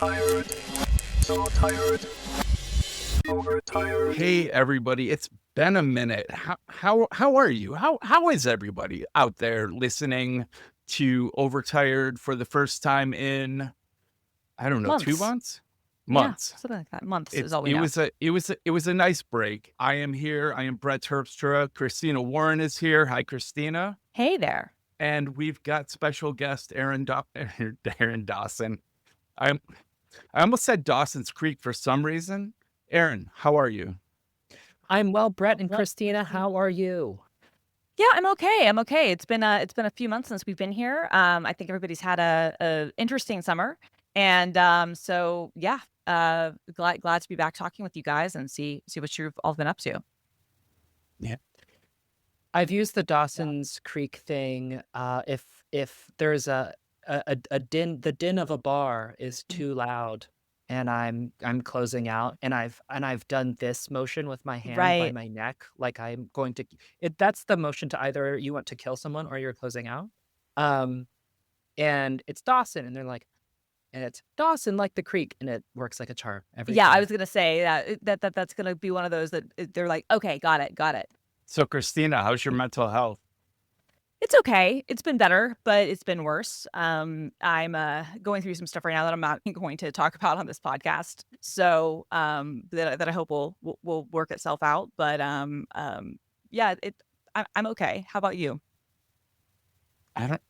Overtired. So tired. Overtired. Hey everybody, it's been a minute. How are you? How is everybody out there listening to Overtired for the first time in I don't know, 2 Months. months? Yeah, Months. something like that. Months is It's all we it know. was a it was a, it was a nice break. I am here. I am Brett Terpstra. Christina Warren is here. Hi Christina. Hey there. And we've got special guest Erin Dawson. I'm I almost said Dawson's Creek for some reason. Erin, how are you? I'm well, Brett and Christina. How are you? Yeah, I'm okay. I'm okay. It's been a few months since we've been here. I think everybody's had a interesting summer, and so yeah, glad to be back talking with you guys and see what you've all been up to. Yeah. I've used the Dawson's Creek thing. If there's a din, the din of a bar is too loud, and I'm closing out, and I've done this motion with my hand by Right. my neck, like I'm going to. That's the motion to either you want to kill someone or you're closing out. And it's Dawson, and they're like, and it's Dawson like the creek, and it works like a charm every Yeah, I time. was gonna say that's gonna be one of those that they're like, okay, got it. So Christina, how's your mental health? It's okay. It's been better, but it's been worse. I'm going through some stuff right now that I'm not going to talk about on this podcast. So that I hope will work itself out. But yeah, I'm okay. How about you? I don't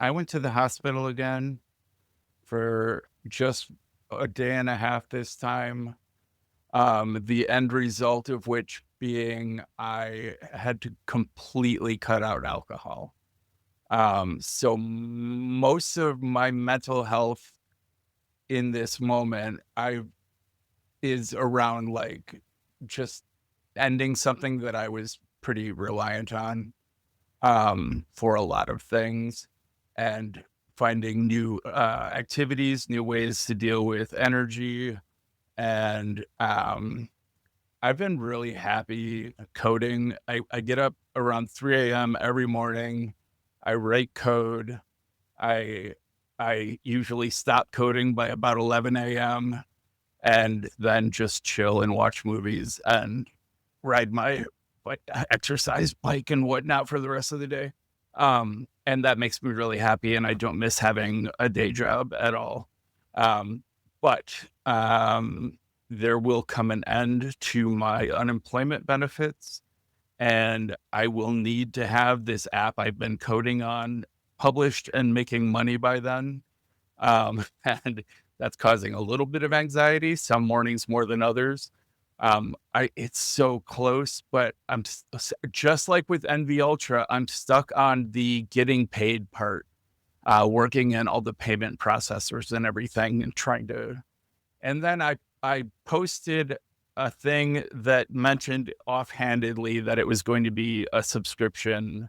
I went to the hospital again for just a day and a half this time. The end result of which being I had to completely cut out alcohol. So most of my mental health in this moment is around like just ending something that I was pretty reliant on for a lot of things and finding new activities, new ways to deal with energy. And I've been really happy coding. I get up around 3 a.m. every morning. I write code. I usually stop coding by about 11 a.m. and then just chill and watch movies and ride my exercise bike and whatnot for the rest of the day. And that makes me really happy, and I don't miss having a day job at all. But there will come an end to my unemployment benefits, and I will need to have this app I've been coding on published and making money by then. And that's causing a little bit of anxiety, some mornings more than others. It's so close, but I'm just like with NV Ultra, I'm stuck on the getting paid part, working in all the payment processors and everything and trying to, and then I posted a thing that mentioned offhandedly that it was going to be a subscription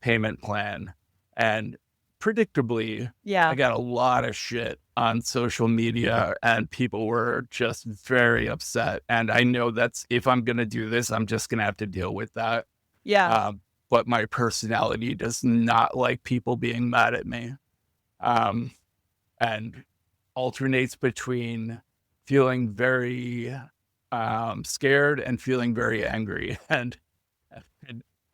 payment plan. And predictably, Yeah. I got a lot of shit on social media and people were just very upset. And I know that's, if I'm going to do this, I'm just going to have to deal with that. Yeah. But my personality does not like people being mad at me. And alternates between feeling very scared and feeling very angry. And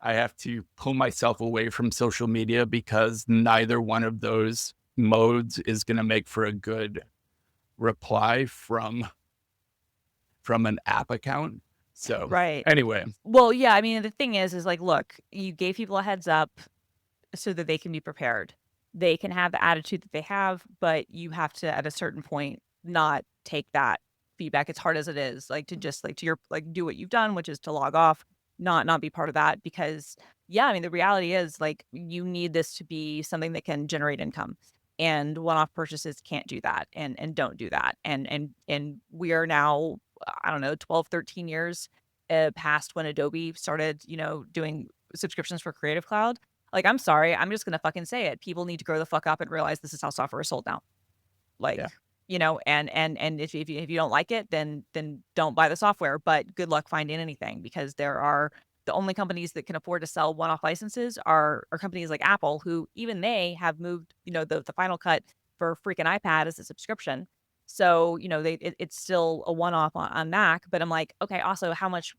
I have to pull myself away from social media because neither one of those modes is going to make for a good reply from an app account. So Right. anyway, Well, yeah, I mean, the thing is like, look, you gave people a heads up so that they can be prepared. They can have the attitude that they have, but you have to, at a certain point, not take that feedback, as hard as it is, like to just like to your like do what you've done, which is to log off, not be part of that. Because yeah, I mean, the reality is like you need this to be something that can generate income. And one-off purchases can't do that and don't do that. And we are now, I don't know, 12, 13 years past when Adobe started, doing subscriptions for Creative Cloud. Like, I'm sorry, I'm just gonna fucking say it. People need to grow the fuck up and realize this is how software is sold now. Like, Yeah. And if you don't like it, then don't buy the software. But good luck finding anything, because there are the only companies that can afford to sell one-off licenses are companies like Apple, who even they have moved, the Final Cut for freaking iPad as a subscription. So, it's still a one-off on Mac, but I'm like, okay, also how much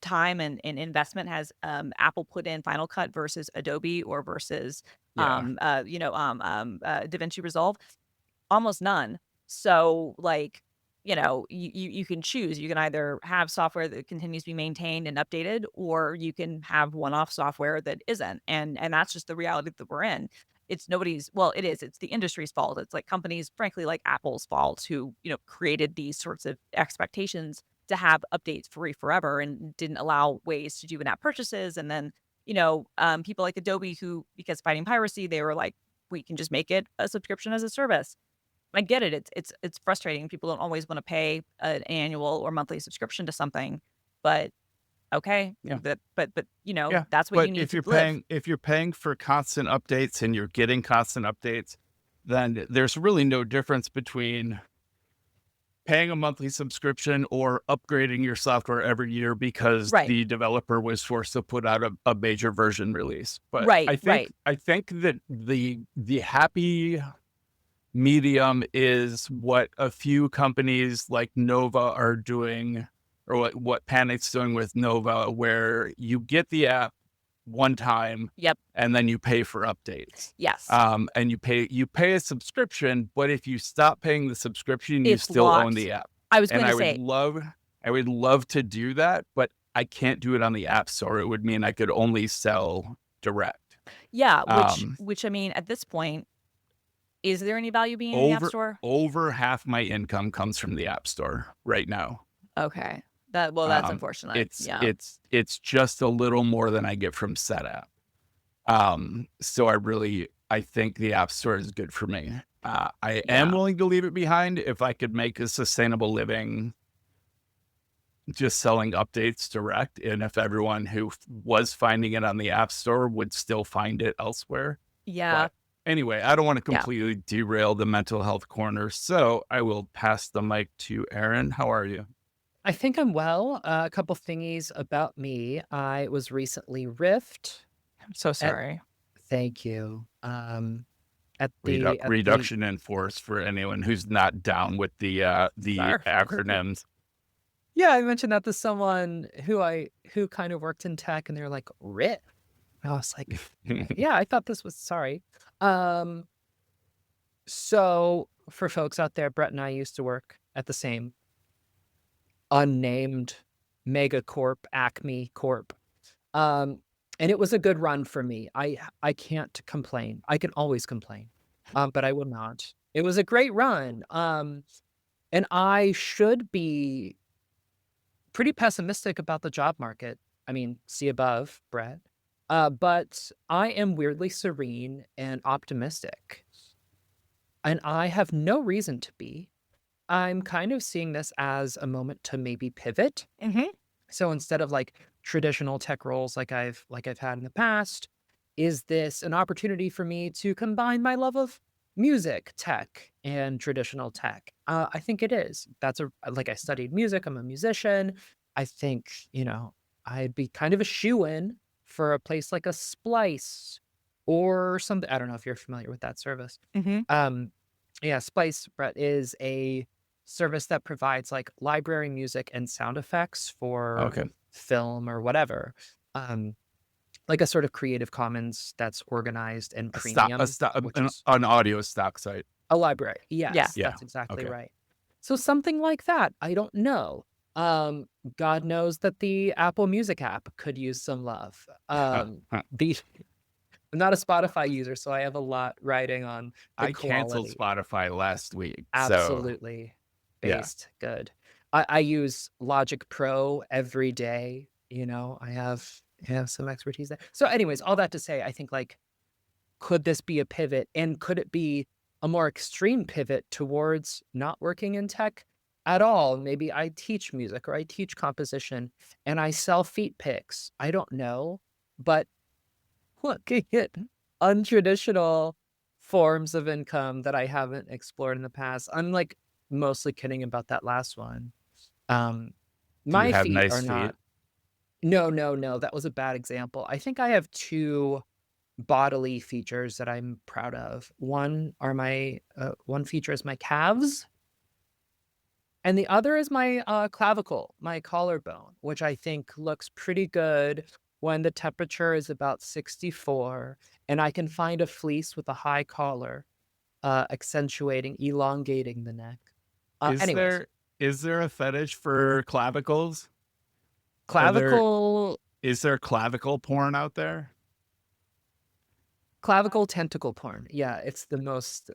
time and investment has Apple put in Final Cut versus Adobe or versus Yeah. DaVinci Resolve? Almost none. So, like, you can choose. You can either have software that continues to be maintained and updated, or you can have one-off software that isn't. And that's just the reality that we're in. It's nobody's, well, it is. It's the industry's fault. It's like companies, frankly, like Apple's fault, who, created these sorts of expectations to have updates free forever and didn't allow ways to do in-app purchases. And then, people like Adobe, who, because fighting piracy, they were like, we can just make it a subscription as a service. I get it. It's frustrating. People don't always want to pay an annual or monthly subscription to something, but okay, Yeah. but Yeah. that's what But you need if to you're live. paying for constant updates and you're getting constant updates, then there's really no difference between paying a monthly subscription or upgrading your software every year because Right, the developer was forced to put out a major version release. But right, right. I think that the happy medium is what a few companies like Nova are doing, or what Panic's doing with Nova, where you get the app one time Yep. and then you pay for updates. Yes. And you pay a subscription, but if you stop paying the subscription, you It's still own locked. the app. I was And going to say, I would love to do that, but I can't do it on the App Store. It would mean I could only sell direct. yeah, Um, which I mean, at this point, is there any value being in the App over Store? over half my income comes from the App Store right now. Okay. That's Um, unfortunate. Yeah. it's just a little more than I get from SetApp. So I think the App Store is good for me. I am Yeah. willing to leave it behind if I could make a sustainable living just selling updates direct, and if everyone who was finding it on the App Store would still find it elsewhere. Yeah. But anyway, I don't want to Yeah. completely derail the mental health corner, so I will pass the mic to Erin. How are you? I think I'm well. A couple thingies about me. I was recently riffed. I'm so At sorry. thank you. At the Reduction in force for anyone who's not down with the Sorry. acronyms. Yeah, I mentioned that to someone who kind of worked in tech, and they're like, "Riff." I was like, "Yeah, I thought this was sorry." So for folks out there, Brett and I used to work at the same unnamed mega corp, Acme Corp. And it was a good run for me. I can't complain. I can always complain, but I will not. It was a great run. And I should be pretty pessimistic about the job market. I mean, see above, Brett. But I am weirdly serene and optimistic. And I have no reason to be. I'm kind of seeing this as a moment to maybe pivot. Mm-hmm. So instead of like traditional tech roles like I've had in the past, is this an opportunity for me to combine my love of music, tech, and traditional tech? I think it is. Like I studied music. I'm a musician. I think, I'd be kind of a shoo-in for a place like a Splice or something. I don't know if you're familiar with that service. Mm-hmm. Yeah, Splice, Brett, is a service that provides like library music and sound effects for Okay. film or whatever. Like a sort of Creative Commons that's organized and premium, which is An audio stock site. a library. Yes, Yeah. that's exactly Okay. right. So something like that. I don't know. God knows that the Apple Music app could use some love. I'm not a Spotify user, so I have a lot riding on the I canceled quality. Spotify last week. Absolutely yeah. based. Good. I use Logic Pro every day. I have some expertise there. So anyways, all that to say, I think like, could this be a pivot, and could it be a more extreme pivot towards not working in tech at all? Maybe I teach music or I teach composition and I sell feet pics. I don't know, but looking at untraditional forms of income that I haven't explored in the past. I'm like mostly kidding about that last one. Do My you have feet nice are feet? not. No. That was a bad example. I think I have two bodily features that I'm proud of. One feature is my calves, And the other is my clavicle, my collarbone, which I think looks pretty good when the temperature is about 64 and I can find a fleece with a high collar, elongating the neck. Is Anyways, there a fetish for clavicles? Are there clavicle, is there clavicle porn out there? clavicle tentacle porn. Yeah, it's the most.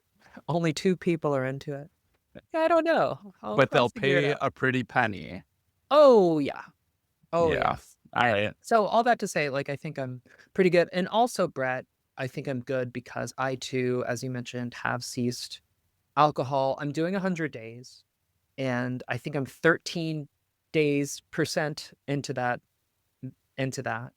Only 2 people are into it. Yeah, I don't know. I'll But they'll figure it pay out. a pretty penny. Oh yeah. Oh Yeah. yeah. All right. So all that to say, like, I think I'm pretty good. And also, Brett, I think I'm good because I too, as you mentioned, have ceased alcohol. I'm doing 100 days, and I think I'm 13 days percent into that.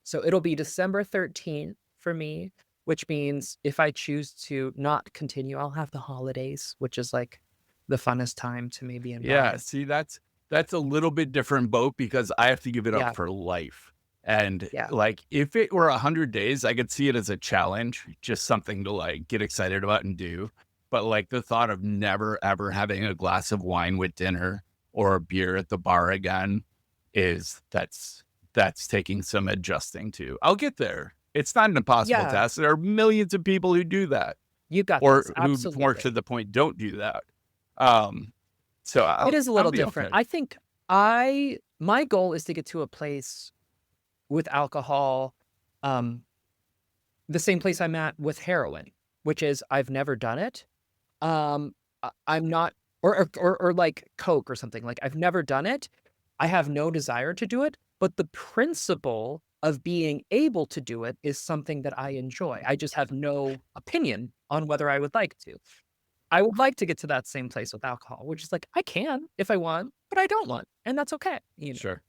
So it'll be December 13th for me, which means if I choose to not continue, I'll have the holidays, which is like the funnest time to maybe Yeah. imbibe. See, that's a little bit different boat because I have to give it up Yeah, for life. And yeah, like, if it were 100 days, I could see it as a challenge, just something to like get excited about and do. But like the thought of never ever having a glass of wine with dinner or a beer at the bar again that's taking some adjusting to. I'll get there. It's not an impossible yeah. task. There are millions of people who do that, You got this. or who more to Absolutely. the point don't do that. Um, so It is a I'll little be different. okay. I think my goal is to get to a place with alcohol, um, the same place I'm at with heroin, which is I've never done it. I'm not, or like Coke or something. Like I've never done it. I have no desire to do it, but the principle of being able to do it is something that I enjoy. I just have no opinion on whether I would like to. I would like to get to that same place with alcohol, which is like I can if I want, but I don't want, and that's okay, you know. Sure.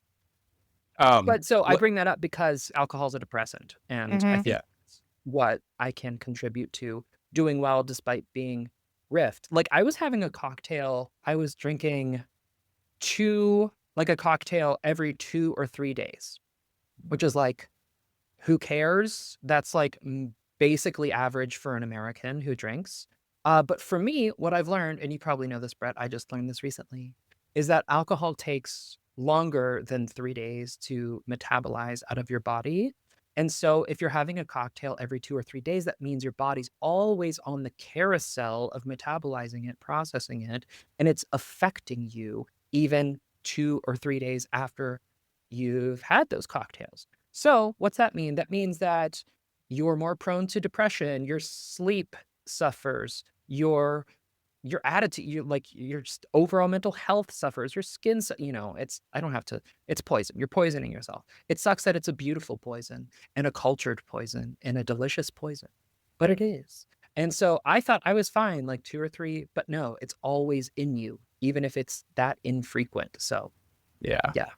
But so I le- bring that up because alcohol is a depressant, and I Mm-hmm. think yeah. that's what I can contribute to doing well despite being riffed. Like I was having a cocktail, I was drinking a cocktail every 2 or 3 days, which is like, who cares? That's like basically average for an American who drinks. But for me, what I've learned, and you probably know this, Brett, I just learned this recently, is that alcohol takes longer than 3 days to metabolize out of your body. And so if you're having a cocktail every 2 or 3 days, that means your body's always on the carousel of metabolizing it, processing it, and it's affecting you even 2 or 3 days after you've had those cocktails. So what's that mean? That means that you're more prone to depression, your sleep suffers, your attitude, your just overall mental health suffers, your skin, it's poison. You're poisoning yourself. It sucks that it's a beautiful poison and a cultured poison and a delicious poison, but it is. And so I thought I was fine, like 2 or 3, but no, it's always in you, even if it's that infrequent. So Yeah. yeah.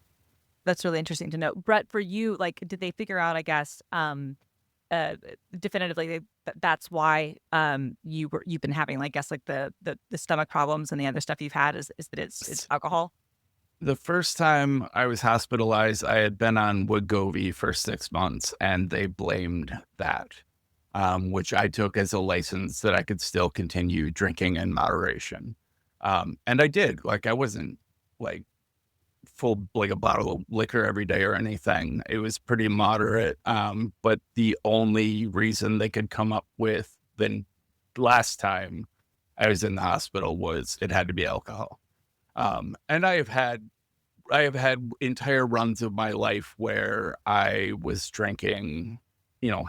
That's really interesting to know. Brett, for you, like, did they figure out, I guess, definitively that's why you've been having, like, I guess, like the stomach problems and the other stuff you've had is that it's alcohol? The first time I was hospitalized, I had been on Wegovy for 6 months, and they blamed that, which I took as a license that I could still continue drinking in moderation. And I did. Like, I wasn't like full, like a bottle of liquor every day or anything. It was pretty moderate. But the only reason they could come up with the last time I was in the hospital was it had to be alcohol. And I have had entire runs of my life where I was drinking,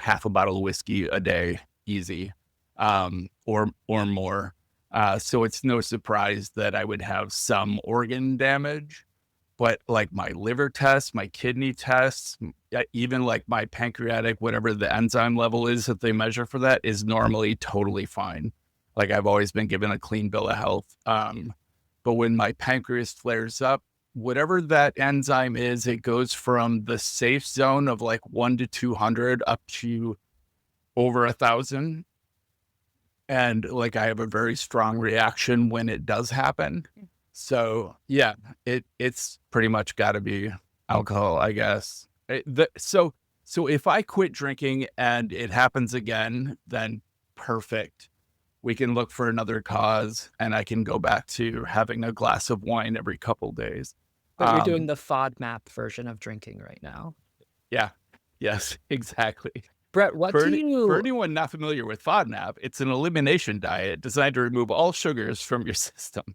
half a bottle of whiskey a day, easy, or more. So it's no surprise that I would have some organ damage. But like my liver tests, my kidney tests, even like my pancreatic, whatever the enzyme level is that they measure for that, is normally totally fine. Like I've always been given a clean bill of health. But when my pancreas flares up, whatever that enzyme is, it goes from the safe zone of like 1 to 200 up to over 1,000. And like I have a very strong reaction when it does happen. So yeah, it's pretty much got to be alcohol, I guess. So if I quit drinking and it happens again, then perfect. we can look for another cause, and I can go back to having a glass of wine every couple days. But you're doing the FODMAP version of drinking right now. Yeah. Yes, exactly. Brett, what For do you... anyone not familiar with FODMAP, it's an elimination diet designed to remove all sugars from your system.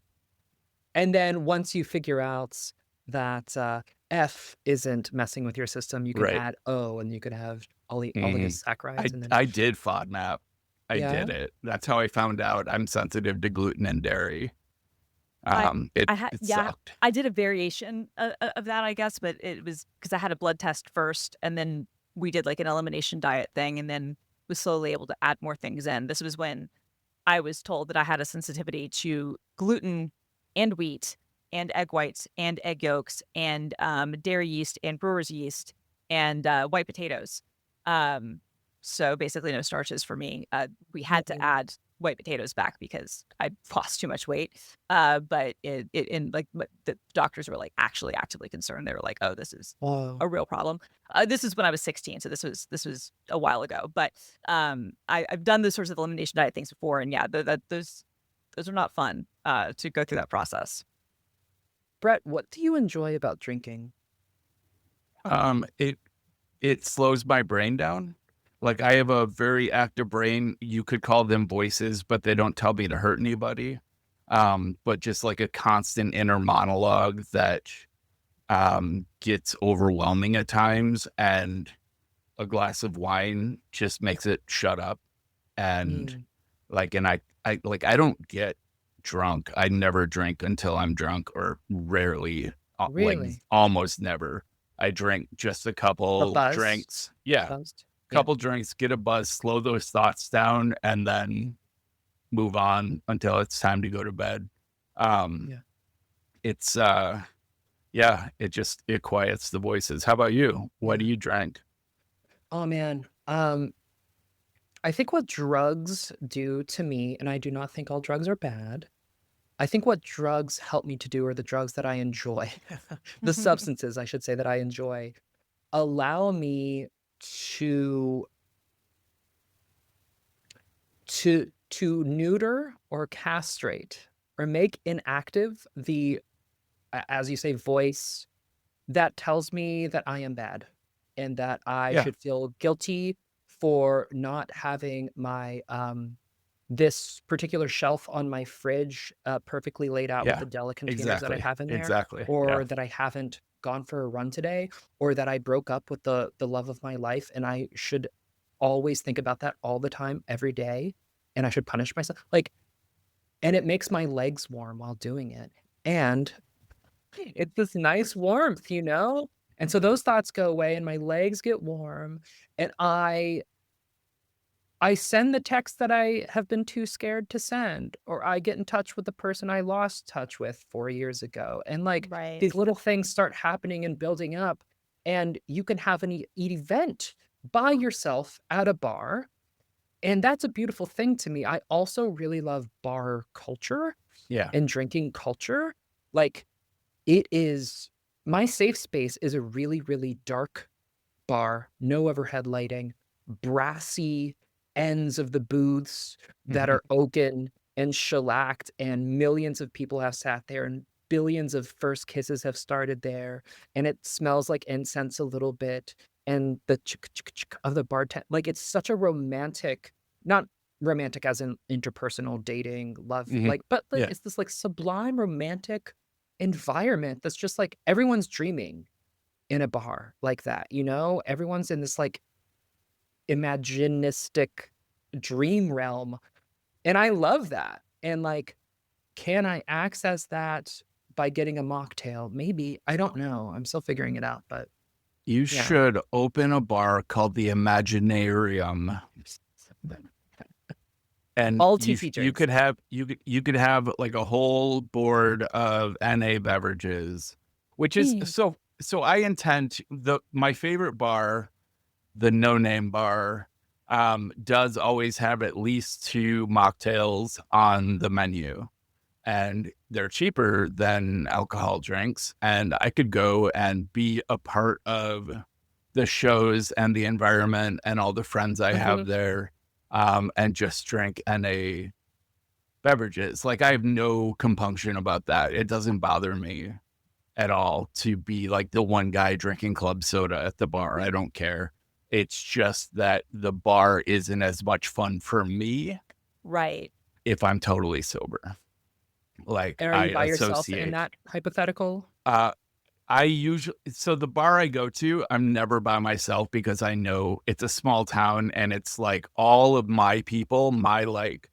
And then once you figure out that F isn't messing with your system, you can Right. add O, and you could have Mhm. oligosaccharides. And then I did FODMAP. I Yeah? did it. That's how I found out I'm sensitive to gluten and dairy. It sucked. I did a variation of that, I guess, but it was because I had a blood test first, and then we did like an elimination diet thing, and then was slowly able to add more things in. This was when I was told that I had a sensitivity to gluten and wheat and egg whites and egg yolks and dairy yeast and brewer's yeast and white potatoes. So basically no starches for me. We had to add white potatoes back because I lost too much weight. But the doctors were like actually actively concerned. They were like, "Oh, this is Whoa. a real problem." This is when I was 16, so this was a while ago. But I've done those sorts of elimination diet things before, and yeah, those are not fun to go through that process. Brett, what do you enjoy about drinking? It slows my brain down. Like, I have a very active brain. You could call them voices, but they don't tell me to hurt anybody. But just like a constant inner monologue that gets overwhelming at times, and a glass of wine just makes it shut up. And I don't get drunk. I never drink until I'm drunk, or rarely, like Really? almost never. I drink just a couple buzz? drinks. Yeah. Buzzed? Couple drinks, get a buzz, slow those thoughts down, and then move on until it's time to go to bed. It's it quiets the voices. How about you? What do you drink? Oh man. I think what drugs do to me, and I do not think all drugs are bad. I think what drugs help me to do, or the drugs that I enjoy, the substances, I should say, that I enjoy, allow me to neuter or castrate or make inactive the, as you say, voice that tells me that I am bad and that I should feel guilty for not having my this particular shelf on my fridge perfectly laid out with the deli containers that I have in there, or that I haven't gone for a run today, or that I broke up with the love of my life, and I should always think about that all the time, every day, and I should punish myself. Like, and it makes my legs warm while doing it, and it's this nice warmth, you know? And so those thoughts go away, and my legs get warm, and I send the text that I have been too scared to send, or I get in touch with the person I lost touch with 4 years ago. And like these little things start happening and building up, and you can have an event by yourself at a bar. And that's a beautiful thing to me. I also really love bar culture and drinking culture. Like, it is, my safe space is a really, really dark bar, no overhead lighting, brassy ends of the booths that are oaken and shellacked, and millions of people have sat there, and billions of first kisses have started there, and it smells like incense a little bit, and the chick of the bartender, like, it's such a romantic, not romantic as in interpersonal dating, love, like, but like, it's this like sublime romantic environment that's just like everyone's dreaming in a bar like that, you know? Everyone's in this like imaginistic dream realm, and I love that. And like, can I access that by getting a mocktail? Maybe. I don't know. I'm still figuring it out, but you should open a bar called the Imaginarium. And all TP you could have like a whole board of NA beverages, which is so I intend my favorite bar, the No Name Bar, does always have at least 2 mocktails on the menu, and they're cheaper than alcohol drinks. And I could go and be a part of the shows and the environment and all the friends I have there, and just drink NA beverages. Like, I have no compunction about that. It doesn't bother me at all to be like the one guy drinking club soda at the bar. I don't care. It's just that the bar isn't as much fun for me Right. if I'm totally sober. Like, And are I you by yourself in associate. that hypothetical? I usually, so the bar I go to, I'm never by myself because I know it's a small town and it's like all of my people, my like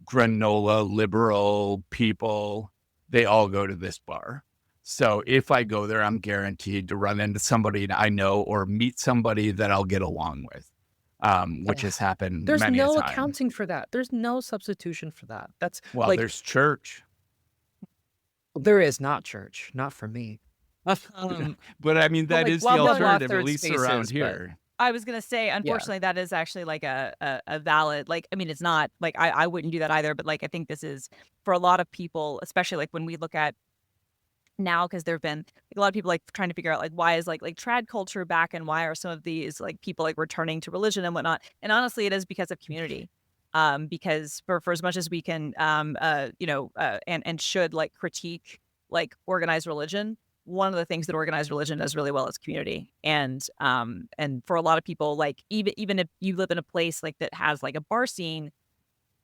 granola liberal people, they all go to this bar. So if I go there, I'm guaranteed to run into somebody I know or meet somebody that I'll get along with, which Ugh. has happened There's many a no time. accounting for that. There's no substitution for that. That's Well, like there's church, there is not church, not for me. Um, but I mean, But that like, is the well, there are alternative, at third least around spaces, but here. I was gonna say, yeah. unfortunately, that is actually like a valid, like, I mean, it's not like I wouldn't do that either, but like I think this is for a lot of people, especially like when we look at now, because there've been like, a lot of people like trying to figure out like why is like trad culture back and why are some of these like people like returning to religion and whatnot. And honestly, it is because of community. Because for as much as we can and should like critique like organized religion, one of the things that organized religion does really well is community. And for a lot of people, like even if you live in a place like that has like a bar scene,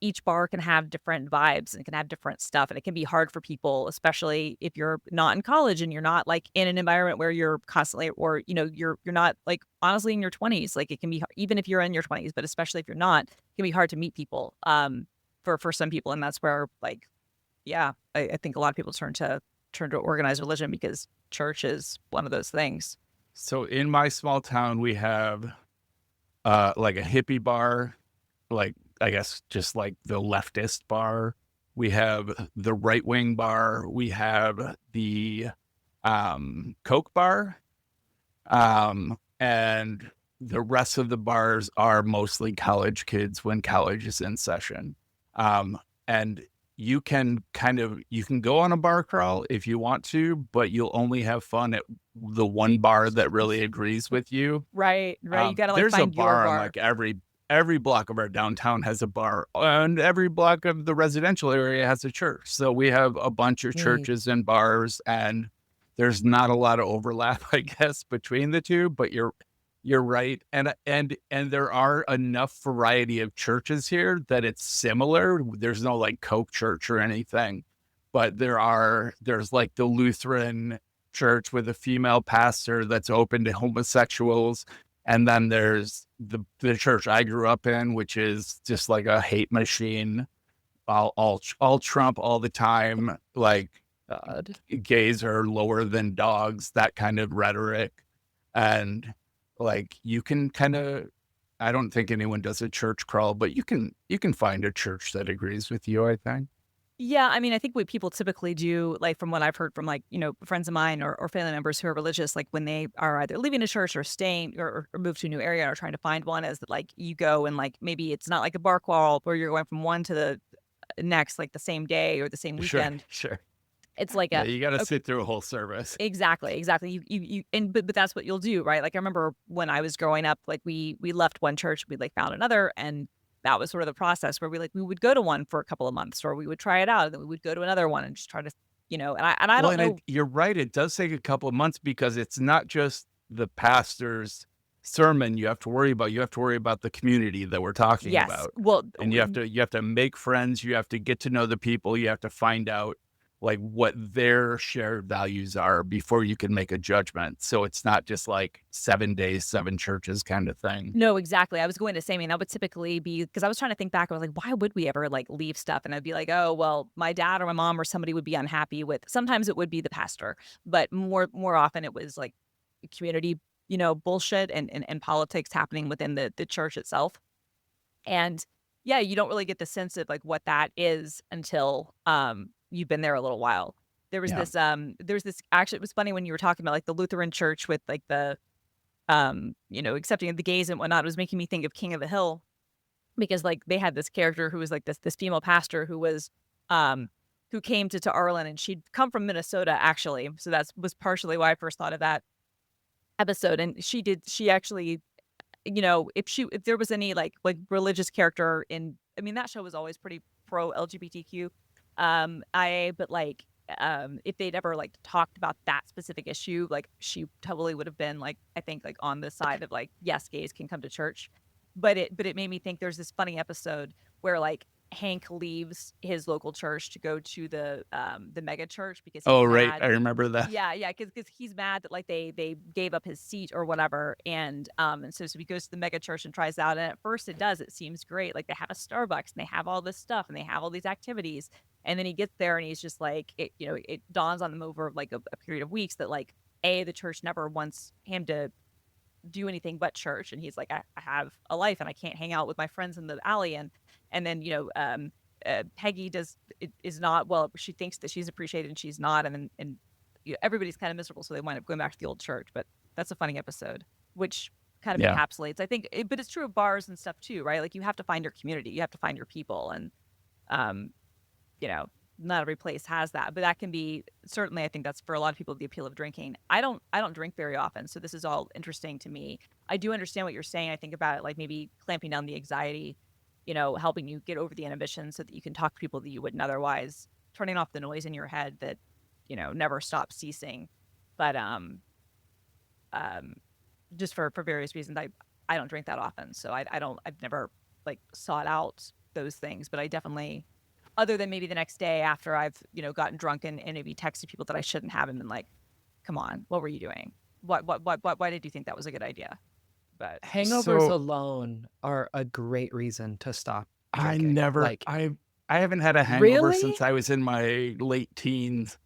each bar can have different vibes and can have different stuff. And it can be hard for people, especially if you're not in college and you're not like in an environment where you're constantly, or, you're not like honestly in your 20s. Like it can be, even if you're in your 20s, but especially if you're not, it can be hard to meet people for some people. And that's where like, yeah, I think a lot of people turn to organized religion because church is one of those things. So in my small town, we have like a hippie bar, like I guess just like the leftist bar. We have the right wing bar. We have the Coke bar, and the rest of the bars are mostly college kids when college is in session. And you can go on a bar crawl if you want to, but you'll only have fun at the one bar that really agrees with you. Right. You gotta like There's a find your bar on bar. like every block of our downtown has a bar, and every block of the residential area has a church. So we have a bunch of Neat. churches and bars, and there's not a lot of overlap, I guess, between the two. But you're right, and there are enough variety of churches here that it's similar. There's no like Coke church or anything, but there's like the Lutheran church with a female pastor that's open to homosexuals. And then there's the church I grew up in, which is just like a hate machine, all Trump all the time. Like God. gays are lower than dogs, that kind of rhetoric. And like you can kind of, I don't think anyone does a church crawl, but you can find a church that agrees with you, I think. Yeah, I mean, I think what people typically do, like from what I've heard from like, friends of mine or family members who are religious, like when they are either leaving a church or staying or move to a new area or trying to find one, is that like you go and like maybe it's not like a bar crawl where you're going from one to the next, like the same day or the same weekend. Sure. It's like Yeah, you got to sit through a whole service. Exactly. But that's what you'll do, right? Like I remember when I was growing up, like we left one church, we like found another, and that was sort of the process where we would go to one for a couple of months, or we would try it out, and then we would go to another one and just try to, and I don't know. You're right. It does take a couple of months because it's not just the pastor's sermon you have to worry about. You have to worry about the community that we're talking Yes. about. Well, And you have to make friends. You have to get to know the people. You have to find out like what their shared values are before you can make a judgment. So it's not just like 7 days, 7 churches kind of thing. no, exactly. I was going to say, I mean, that would typically be, because I was trying to think back. I was like, why would we ever like leave stuff? And I'd be like, oh, well, my dad or my mom or somebody would be unhappy with. Sometimes it would be the pastor, but more often it was like community, bullshit and politics happening within the church itself. And yeah, you don't really get the sense of like what that is until you've been there a little while. There was Yeah. this actually, it was funny when you were talking about like the Lutheran church with like the accepting of the gays and whatnot. It was making me think of King of the Hill, because like they had this character who was like this female pastor who was who came to Arlen, and she'd come from Minnesota actually. So that was partially why I first thought of that episode. And she actually, if there was any like religious character in, I mean, that show was always pretty pro LGBTQ. But like, if they'd ever like talked about that specific issue, like she totally would have been like, I think like on the side of like, yes, gays can come to church. But it made me think there's this funny episode where like Hank leaves his local church to go to the mega church because he's Oh, right. I mad. remember that. Yeah, because he's mad that like they gave up his seat or whatever, and so he goes to the mega church and tries out, and at first it seems great, like they have a Starbucks and they have all this stuff and they have all these activities, and then he gets there and he's just like it dawns on him over like a period of weeks that like the church never wants him to do anything but church, and he's like I have a life and I can't hang out with my friends in the alley, and then Peggy is not, well, she thinks that she's appreciated and she's not, and then everybody's kind of miserable, so they wind up going back to the old church. But that's a funny episode, which kind of encapsulates, I think, but it's true of bars and stuff too, right? Like you have to find your community, you have to find your people, and not every place has that, but that can be, certainly I think that's for a lot of people the appeal of drinking. I don't drink very often, so this is all interesting to me. I do understand what you're saying. I think about it like maybe clamping down the anxiety, helping you get over the inhibition so that you can talk to people that you wouldn't otherwise, turning off the noise in your head that never stops ceasing. But just for various reasons, I don't drink that often, so I've never like sought out those things, but I definitely, other than maybe the next day after I've gotten drunk and maybe texted people that I shouldn't have and been like, come on, what were you doing? Why did you think that was a good idea? But Hangovers So alone are a great reason to stop I drinking. never, Like, I haven't had a hangover really? since I was in my late teens.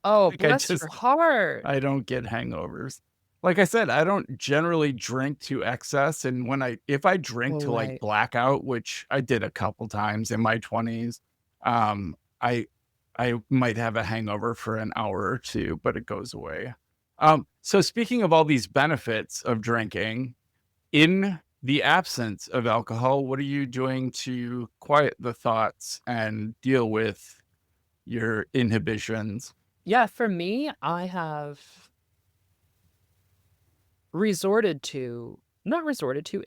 Oh, Like I bless your heart. I don't get hangovers. Like I said, I don't generally drink to excess, and if I drink Well, to like right. blackout, which I did a couple times in my 20s, I might have a hangover for an hour or two, but it goes away. So speaking of all these benefits of drinking, in the absence of alcohol, what are you doing to quiet the thoughts and deal with your inhibitions? Yeah, for me, I have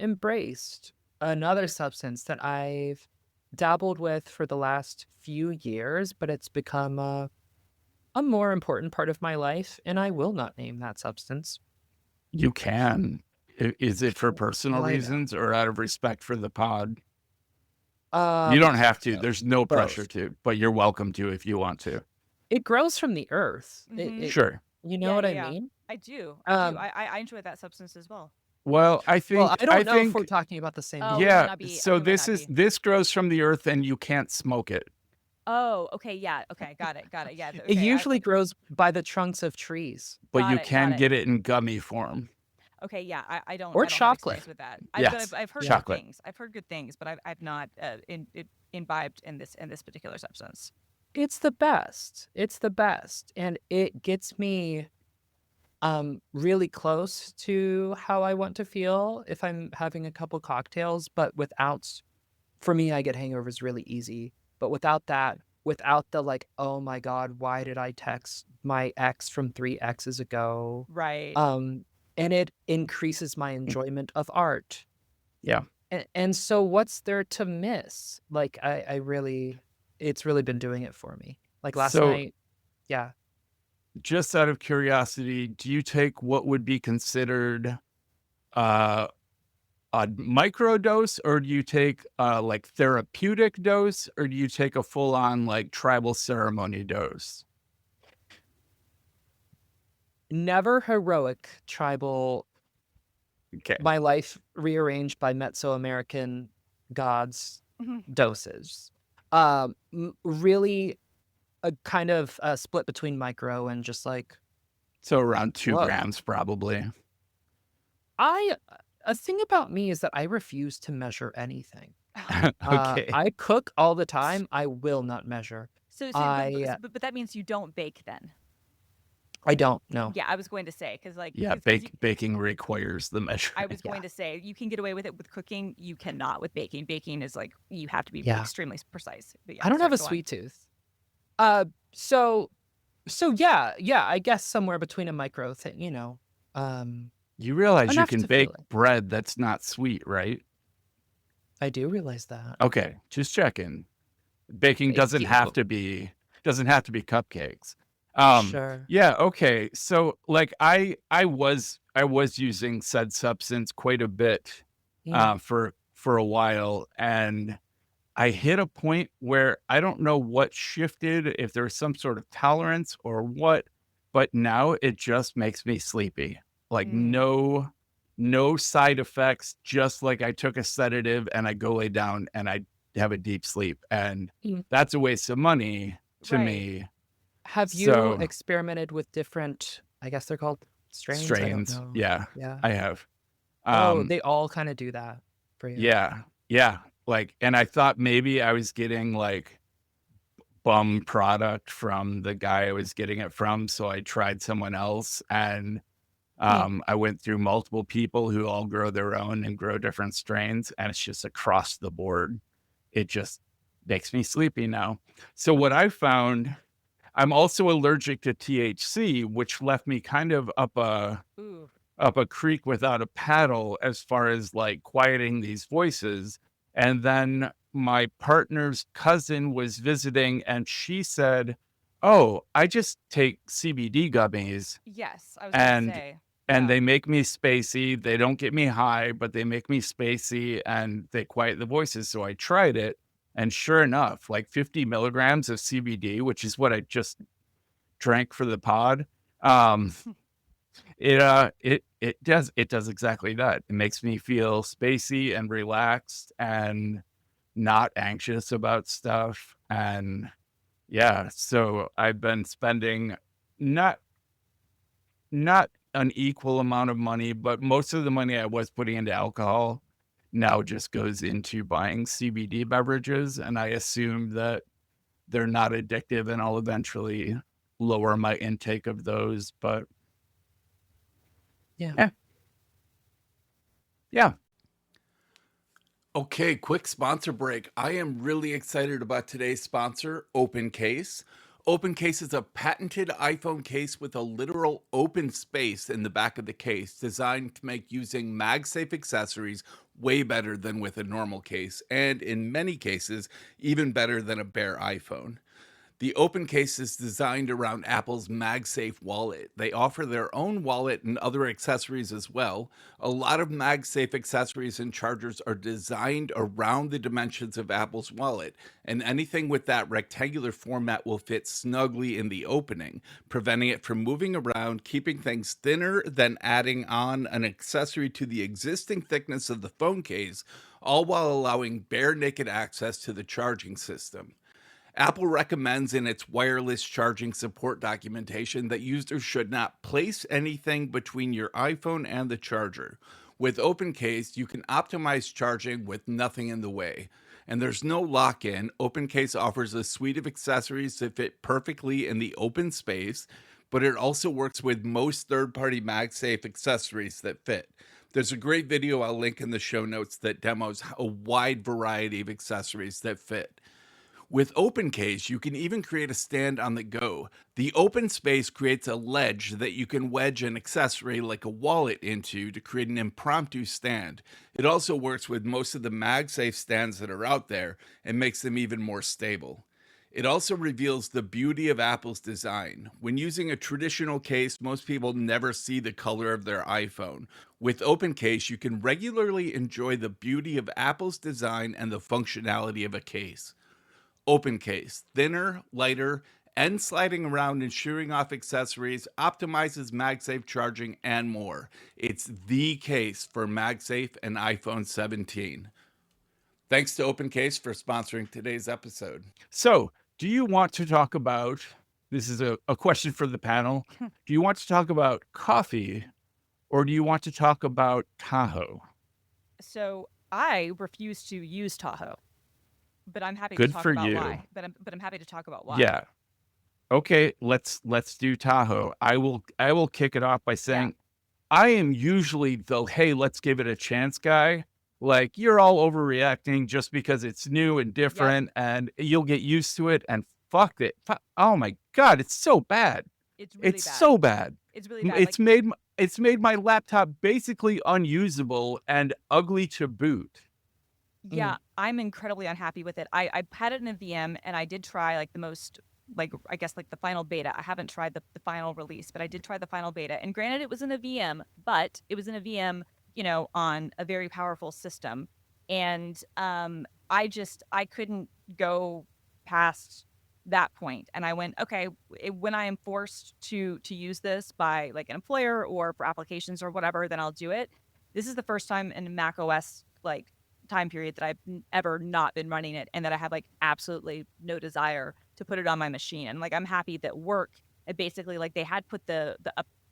embraced another substance that I've dabbled with for the last few years, but it's become a more important part of my life, and I will not name that substance. You can. Is it for personal Well, I know. reasons or out of respect for the pod? You Um, don't have to. There's no pressure both. to, but you're welcome to if you want to. It grows from the earth. Mhm. Sure. You know Yeah, what yeah, I yeah. mean? I do. Um, I enjoy that substance as well. Well, I well, think I don't know if we're talking about the same Oh, one. we might yeah. not be. So We might not be. this grows from the earth, and you can't smoke it. Oh, okay, yeah, okay, got it. Yeah, It okay. usually grows by the trunks of trees But you Got can it. get it in gummy form. Okay, yeah, I don't or have chocolate. experience with that. Yes, I've heard good chocolate. things. I've heard good things, but I've not imbibed in this particular substance. It's the best. It's the best, and it gets me really close to how I want to feel if I'm having a couple cocktails, but for me, I get hangovers really easy. But without the like, oh my God, why did I text my ex from 3 X's ago? Right. And it increases my enjoyment of art. Yeah. And so what's there to miss? Like it's really been doing it for me. Like last So night, yeah. just out of curiosity, do you take what would be considered a microdose, or do you take like therapeutic dose, or do you take a full on like tribal ceremony dose? Never heroic tribal, Okay. my life rearranged by Mesoamerican gods Mhm. doses. Really a kind of split between micro and just like, So around 2 whoa. grams probably. A thing about me is that I refuse to measure anything. Okay. I cook all the time. I will not measure. But that means you don't bake then. I don't know. Yeah, I was going to say because like Yeah, 'cause baking requires the I measuring. was going to say you can get away with it with cooking. You cannot with baking. Baking is like you have to be Yeah. extremely precise. But yeah, I don't have sorry, a go on. sweet tooth. So yeah, I guess somewhere between a micro thing, You realize you enough can to bake feel it. bread that's not sweet, right? I do realize that. Okay, just checking. Baking Thank doesn't have you. to be cupcakes. Sure. Yeah, okay. So like I was using said substance quite a bit Mm. for a while, and I hit a point where I don't know what shifted, if there was some sort of tolerance or what, but now it just makes me sleepy. Like Mm. no side effects, just like I took a sedative and I go lay down and I have a deep sleep. And Mm. that's a waste of money to Right. me. Have you So experimented with different, I guess they're called strains? I don't strains, know. yeah, Yeah. I have. Oh, Um, they all kind of do that for you. yeah, yeah. Like, and I thought maybe I was getting like bum product from the guy I was getting it from. So I tried someone else, and Mm. I went through multiple people who all grow their own and grow different strains, and it's just across the board. It just makes me sleepy now. So what I found, I'm also allergic to THC, which left me kind of Ooh. up a creek without a paddle as far as like quieting these voices. And then my partner's cousin was visiting and she said, "Oh, I just take CBD gummies Yes, I was gonna and say. and Yeah. they make me spacey. They don't get me high, but they make me spacey and they quiet the voices." So I tried it. And sure enough, like 50 milligrams of CBD, which is what I just drank for the pod, um, it does exactly that. It makes me feel spacey and relaxed and not anxious about stuff. And yeah, so I've been spending not not an equal amount of money, but most of the money I was putting into alcohol now just goes into buying CBD beverages, and I assume that they're not addictive and I'll eventually lower my intake of those, but Yeah. yeah, yeah. Okay, quick sponsor break. I am really excited about today's sponsor, OpenCase. OpenCase is a patented iPhone case with a literal open space in the back of the case, designed to make using MagSafe accessories way better than with a normal case, and in many cases, even better than a bare iPhone. The open case is designed around Apple's MagSafe wallet. They offer their own wallet and other accessories as well. A lot of MagSafe accessories and chargers are designed around the dimensions of Apple's wallet, and anything with that rectangular format will fit snugly in the opening, preventing it from moving around, keeping things thinner than adding on an accessory to the existing thickness of the phone case, all while allowing bare naked access to the charging system. Apple recommends in its wireless charging support documentation that users should not place anything between your iPhone and the charger. With OpenCase, you can optimize charging with nothing in the way. And there's no lock in. OpenCase offers a suite of accessories that fit perfectly in the open space, but it also works with most third party MagSafe accessories that fit. There's a great video I'll link in the show notes that demos a wide variety of accessories that fit. With OpenCase, you can even create a stand on the go. The open space creates a ledge that you can wedge an accessory like a wallet into to create an impromptu stand. It also works with most of the MagSafe stands that are out there and makes them even more stable. It also reveals the beauty of Apple's design. When using a traditional case, most people never see the color of their iPhone. With OpenCase, you can regularly enjoy the beauty of Apple's design and the functionality of a case. Open case, thinner, lighter, and sliding around and shearing off accessories, optimizes MagSafe charging, and more. It's the case for MagSafe and iPhone 17. Thanks to OpenCase for sponsoring today's episode. So, do you want to talk about, this is a question for the panel. Do you want to talk about coffee or do you want to talk about Tahoe? So I refuse to use Tahoe, but I'm happy to Good talk for about you. why. But I'm happy to talk about why. Yeah. Okay, let's do Tahoe. I will kick it off by Yeah. saying I am usually the hey, let's give it a chance guy. Like you're all overreacting just because it's new and Yep. different and you'll get used to it and fuck it. Oh my god, it's so bad. It's really It's bad. so bad. It's really bad. It's made my laptop basically unusable and ugly to boot. Yeah, I'm incredibly unhappy with it. I had it in a VM and I did try like the most, like, I guess like the final beta. I haven't tried the final release, but I did try the final beta. And granted, it was in a VM, but it was in a VM, on a very powerful system. And I couldn't go past that point. And I went, okay, when I am forced to use this by like an employer or for applications or whatever, then I'll do it. This is the first time in Mac OS like time period that I've ever not been running it, and that I have like absolutely no desire to put it on my machine. And like I'm happy that work, it basically like they had put the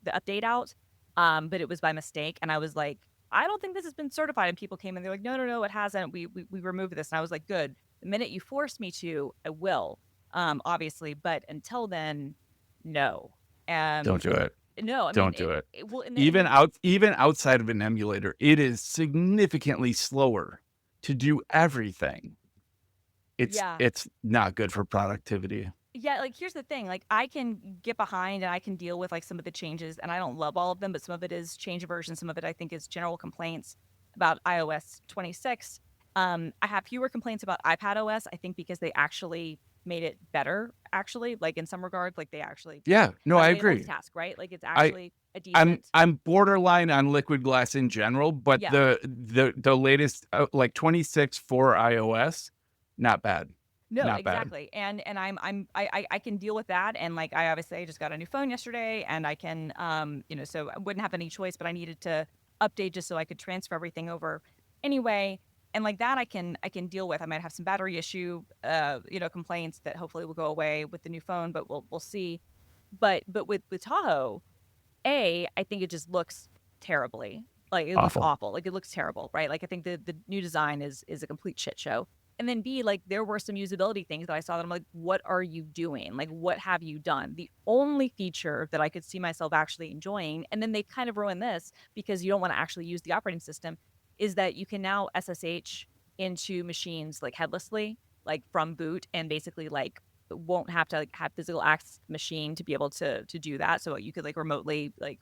update out, but it was by mistake, and I was like, I don't think this has been certified. And people came and they're like, no, it hasn't. We removed this, and I was like, good. The minute you force me to, I will, obviously, but until then, no. Don't do it. No, I mean, Don't do it. well, and Even outside of an emulator, it is significantly slower to do everything. Yeah. It's not good for productivity. Yeah, like here's the thing, like I can get behind and I can deal with like some of the changes, and I don't love all of them, but some of it is change version, some of it I think is general complaints about iOS 26. I have fewer complaints about iPadOS, I think, because they actually made it better, actually, like in some regards, like they actually Yeah, no, I agree. task, right? Like it's I- actually a decent. I'm borderline on Liquid Glass in general, but Yeah. the latest like 26 for iOS, not bad. No, Not bad. exactly. And I can deal with that. And like I just got a new phone yesterday, and I can so I wouldn't have any choice, but I needed to update just so I could transfer everything over anyway. And like that I can deal with. I might have some battery issue complaints that hopefully will go away with the new phone, but we'll see. But with Tahoe, I think it just looks terribly. Like it looks Awful. awful. Like it looks terrible, right? Like I think the new design is a complete shit show. And then B, like there were some usability things that I saw that I'm like, what are you doing? Like, what have you done? The only feature that I could see myself actually enjoying, and then they kind of ruined this because you don't want to actually use the operating system, is that you can now SSH into machines like headlessly, like from boot, and basically like won't have to like have physical access to the machine to be able to do that. So you could like remotely like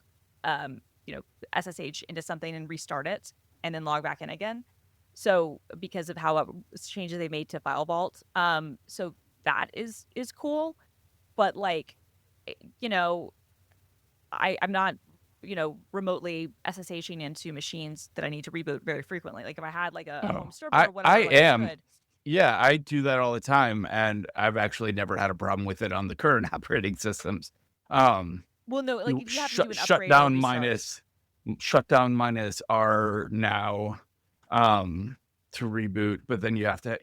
SSH into something and restart it and then log back in again. So because of how changes they made to File Vault, so that is cool, but like, I'm not, remotely SSHing into machines that I need to reboot very frequently. Like if I had like a home server or whatever, I like, am. could. Yeah, I do that all the time, and I've actually never had a problem with it on the current operating systems. Well, no, like if you have to do an upgrade or restart. Shutdown minus R now to reboot, but then you have to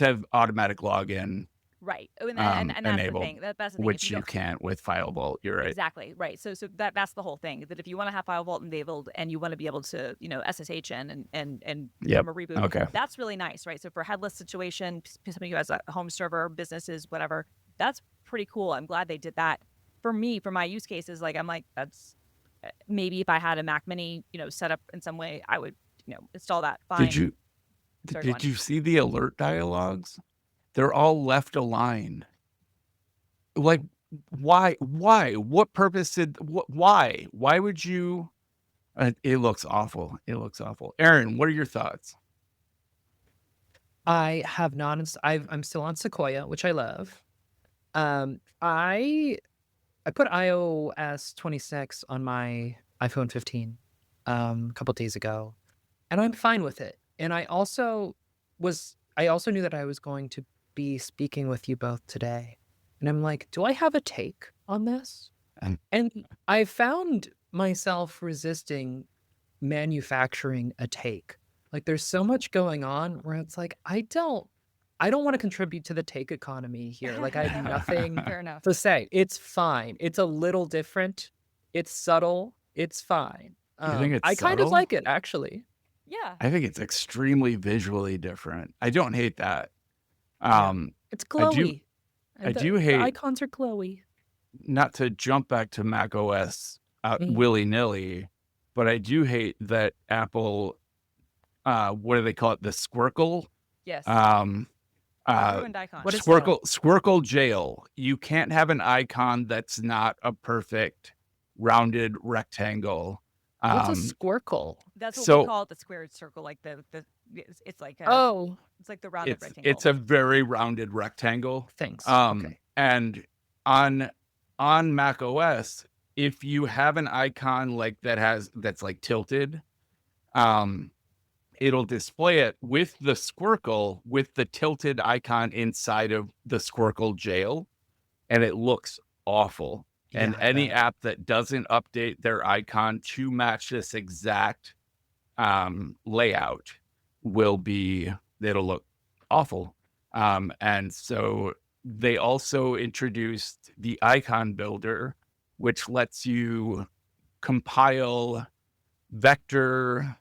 have automatic login, Right. Oh, and that's enabled, the thing. That's the thing. which you can't with File Vault. You're right. Exactly. Right. So that's the whole thing. That if you want to have File Vault enabled and you want to be able to, SSH in and Yep. from a reboot, Okay. that's really nice, right? So for a headless situation, somebody who has a home server, businesses, whatever, that's pretty cool. I'm glad they did that. For me, for my use cases, like I'm like, that's maybe if I had a Mac Mini, set up in some way, I would, install that. Fine. Did you see the alert dialogues? They're all left aligned. Like, why? What purpose why would you? It looks awful. Erin, what are your thoughts? I have not. I'm still on Sequoia, which I love. I put iOS 26 on my iPhone 15 a couple days ago, and I'm fine with it. And I also knew that I was going to be speaking with you both today, and I'm like, do I have a take on this? And I found myself resisting manufacturing a take. Like there's so much going on where it's like I don't want to contribute to the take economy here. Like I have nothing Fair enough. to say. It's fine. It's a little different. It's subtle. It's fine. You think it's I kind of subtle? like it actually. Yeah. I think it's extremely visually different. I don't hate that. It's glowy. I do The hate, icons are glowy. not to jump back to Mac OS Mhm. willy-nilly, but I do hate that Apple, what do they call it? The Squircle? Yes. Ruined icon. What is Squircle jail. You can't have an icon that's not a perfect rounded rectangle. What's a squircle? That's what so- we call it, the squared circle, like the It's like Oh, the rounded It's rectangle. a very rounded rectangle. thanks. Okay. And on Mac OS, if you have an icon like that's like tilted, um, it'll display it with the squircle with the tilted icon inside of the squircle jail, and it looks awful. And Yeah, I any bet. app that doesn't update their icon to match this exact layout it'll look awful. And so they also introduced the icon builder, which lets you compile vectors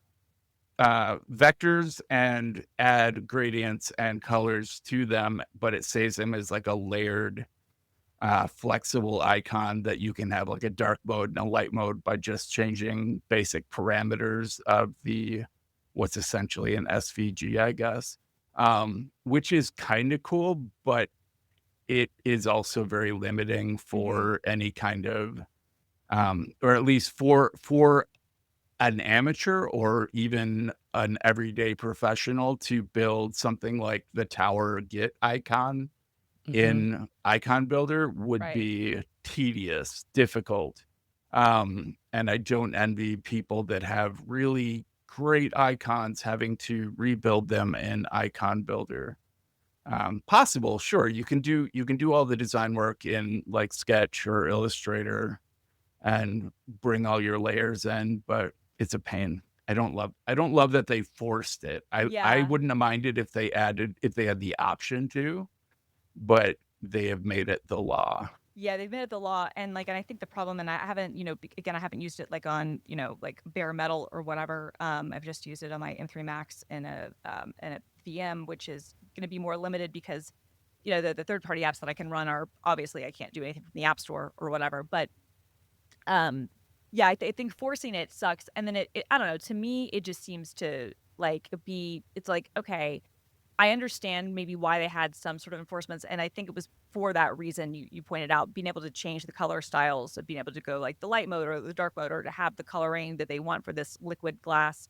and add gradients and colors to them, but it saves them as like a layered flexible icon that you can have like a dark mode and a light mode by just changing basic parameters of what's essentially an SVG, I guess, which is kind of cool, but it is also very limiting for any kind of, or at least for an amateur or even an everyday professional to build something like the tower Git icon in icon builder would Right. be tedious, difficult. And I don't envy people that have really great icons having to rebuild them in icon builder. Possible, sure. You can do all the design work in like Sketch or Illustrator and bring all your layers in, but it's a pain. I don't love that they forced it. I Yeah. wouldn't have minded if they had the option to, but they have made it the law. Yeah, they've made it the law, and I think the problem, and I haven't, again, I haven't used it like on, like bare metal or whatever. I've just used it on my M3 Max in a VM, which is going to be more limited because, the third party apps that I can run are obviously I can't do anything from the App Store or whatever. But, yeah, I think forcing it sucks, and then it I don't know. To me, it just seems to it's like, okay, I understand maybe why they had some sort of enforcements, and I think it was for that reason you pointed out, being able to change the color styles, of being able to go like the light mode or the dark mode, or to have the coloring that they want for this liquid glass,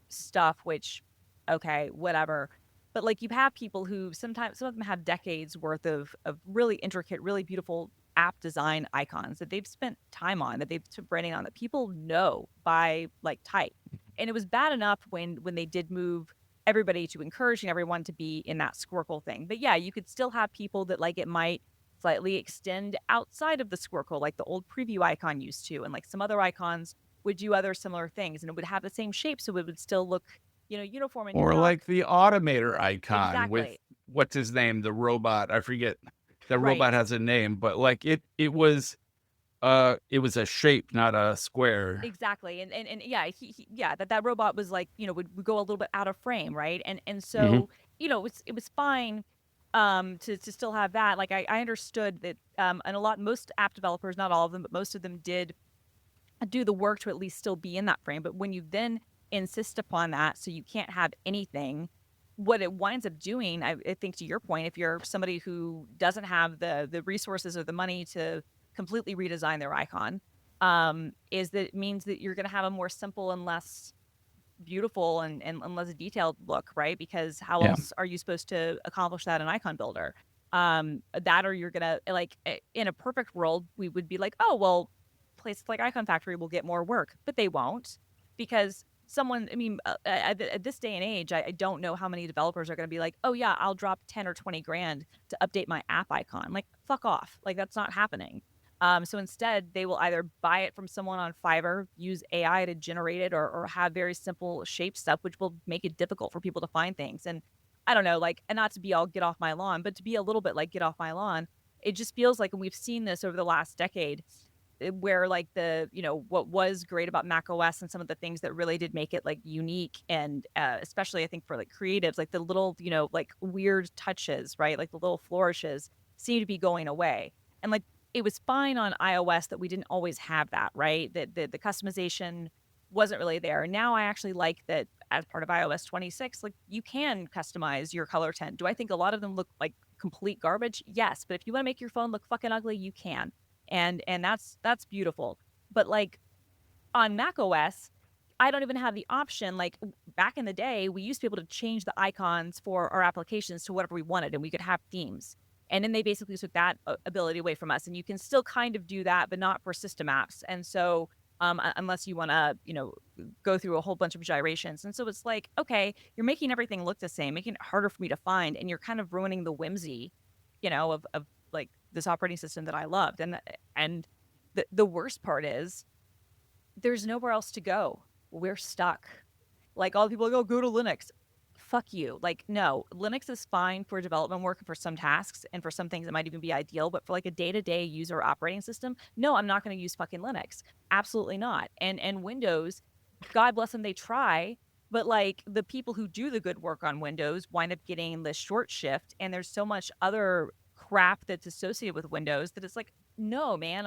stuff, which, okay, whatever. But you have people who sometimes, some of them have decades worth of really intricate, really beautiful app design icons that they've spent time on, that they've spent branding on, that people know by type. And it was bad enough when they did move everybody to encouraging everyone to be in that squircle thing. But yeah, you could still have people that it might slightly extend outside of the squircle, like the old preview icon used to, and some other icons would do other similar things, and it would have the same shape, so it would still look, uniform. And Or like the automator icon with exactly what's his name, the robot. I forget. The right. robot has a name, but it was a shape, not a square. Exactly. And yeah, yeah, that robot was would go a little bit out of frame, right? And so, Mhm. it was fine to still have that. I understood that and most app developers, not all of them, but most of them did do the work to at least still be in that frame. But when you then insist upon that, so you can't have anything, what it winds up doing, I think, to your point, if you're somebody who doesn't have the resources or the money to completely redesign their icon, is that it means that you're going to have a more simple and less beautiful and less detailed look, right? Because how Yeah. else are you supposed to accomplish that in icon builder? That, or you're gonna in a perfect world, we would be like, oh well, places like Icon Factory will get more work, but they won't, because someone, I mean, at this day and age, I don't know how many developers are going to be like, oh yeah, I'll drop 10 or 20 grand to update my app icon. Fuck off. That's not happening. So instead, they will either buy it from someone on Fiverr, use AI to generate it, or have very simple shape stuff, which will make it difficult for people to find things. And I don't know, and not to be all get off my lawn, but to be a little bit get off my lawn, it just feels like, and we've seen this over the last decade, where what was great about Mac OS and some of the things that really did make it unique, and especially I think for creatives, the little, weird touches, right? The little flourishes seem to be going away. And it was fine on iOS that we didn't always have that, right? That the customization wasn't really there. Now I actually like that as part of iOS 26, you can customize your color tint. Do I think a lot of them look like complete garbage? Yes, but if you want to make your phone look fucking ugly, you can. And that's beautiful. But on Mac OS, I don't even have the option. Like back in the day, we used to be able to change the icons for our applications to whatever we wanted, and we could have themes. And then they basically took that ability away from us. And you can still kind of do that, but not for system apps. And so, unless you want to, go through a whole bunch of gyrations. And so it's like, okay, you're making everything look the same, making it harder for me to find, and you're kind of ruining the whimsy, of like this operating system that I loved. And the worst part is there's nowhere else to go. We're stuck. Like all the people go to Linux. Fuck you. Like, no, Linux is fine for development work and for some tasks and for some things it might even be ideal, but for like a day-to-day user operating system, no, I'm not going to use fucking Linux. Absolutely not. And Windows, God bless them, they try, but like the people who do the good work on Windows wind up getting the short shift, and there's so much other crap that's associated with Windows that it's like, no, man,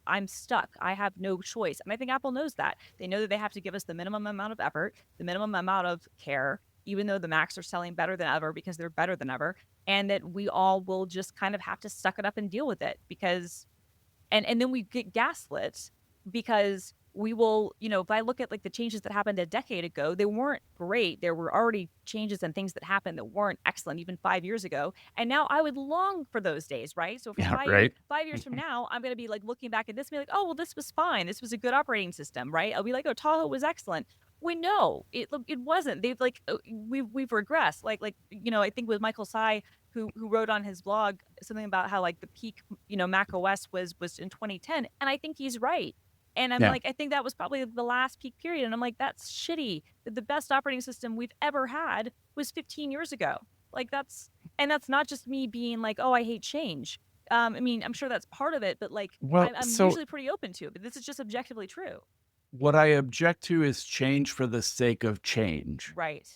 I'm stuck. I have no choice. And I think Apple knows that. They know that they have to give us the minimum amount of effort, the minimum amount of care, even though the Macs are selling better than ever because they're better than ever, and that we all will just kind of have to suck it up and deal with it because, and then we get gaslit because we will, if I look at like the changes that happened a decade ago, they weren't great. There were already changes and things that happened that weren't excellent even 5 years ago. And now I would long for those days, right? So for Yeah, 5 years, right. 5 years from now, I'm going to be like looking back at this and be like, oh, well, this was fine. This was a good operating system, right? I'll be like, oh, Tahoe was excellent. We know it wasn't. They've like we've regressed. I think with Michael Tsai, who wrote on his blog something about how like the peak, Mac OS was in 2010, and I think he's right. And I'm Yeah. like, I think that was probably the last peak period. And I'm like, that's shitty. The best operating system we've ever had was 15 years ago. Like that's not just me being like, oh, I hate change. I mean, I'm sure that's part of it, but like, Well, I'm so usually pretty open to it. But this is just objectively true. what I object to is change for the sake of change. Right.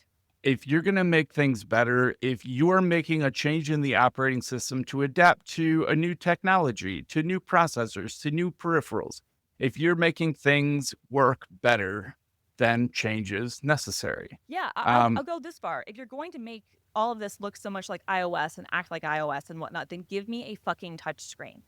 If you're going to make things better, if you're making a change in the operating system to adapt to a new technology, to new processors, to new peripherals, if you're making things work better, then change is necessary. Yeah, Um, I'll go this far. If you're going to make all of this look so much like iOS and act like iOS and whatnot, then give me a fucking touchscreen.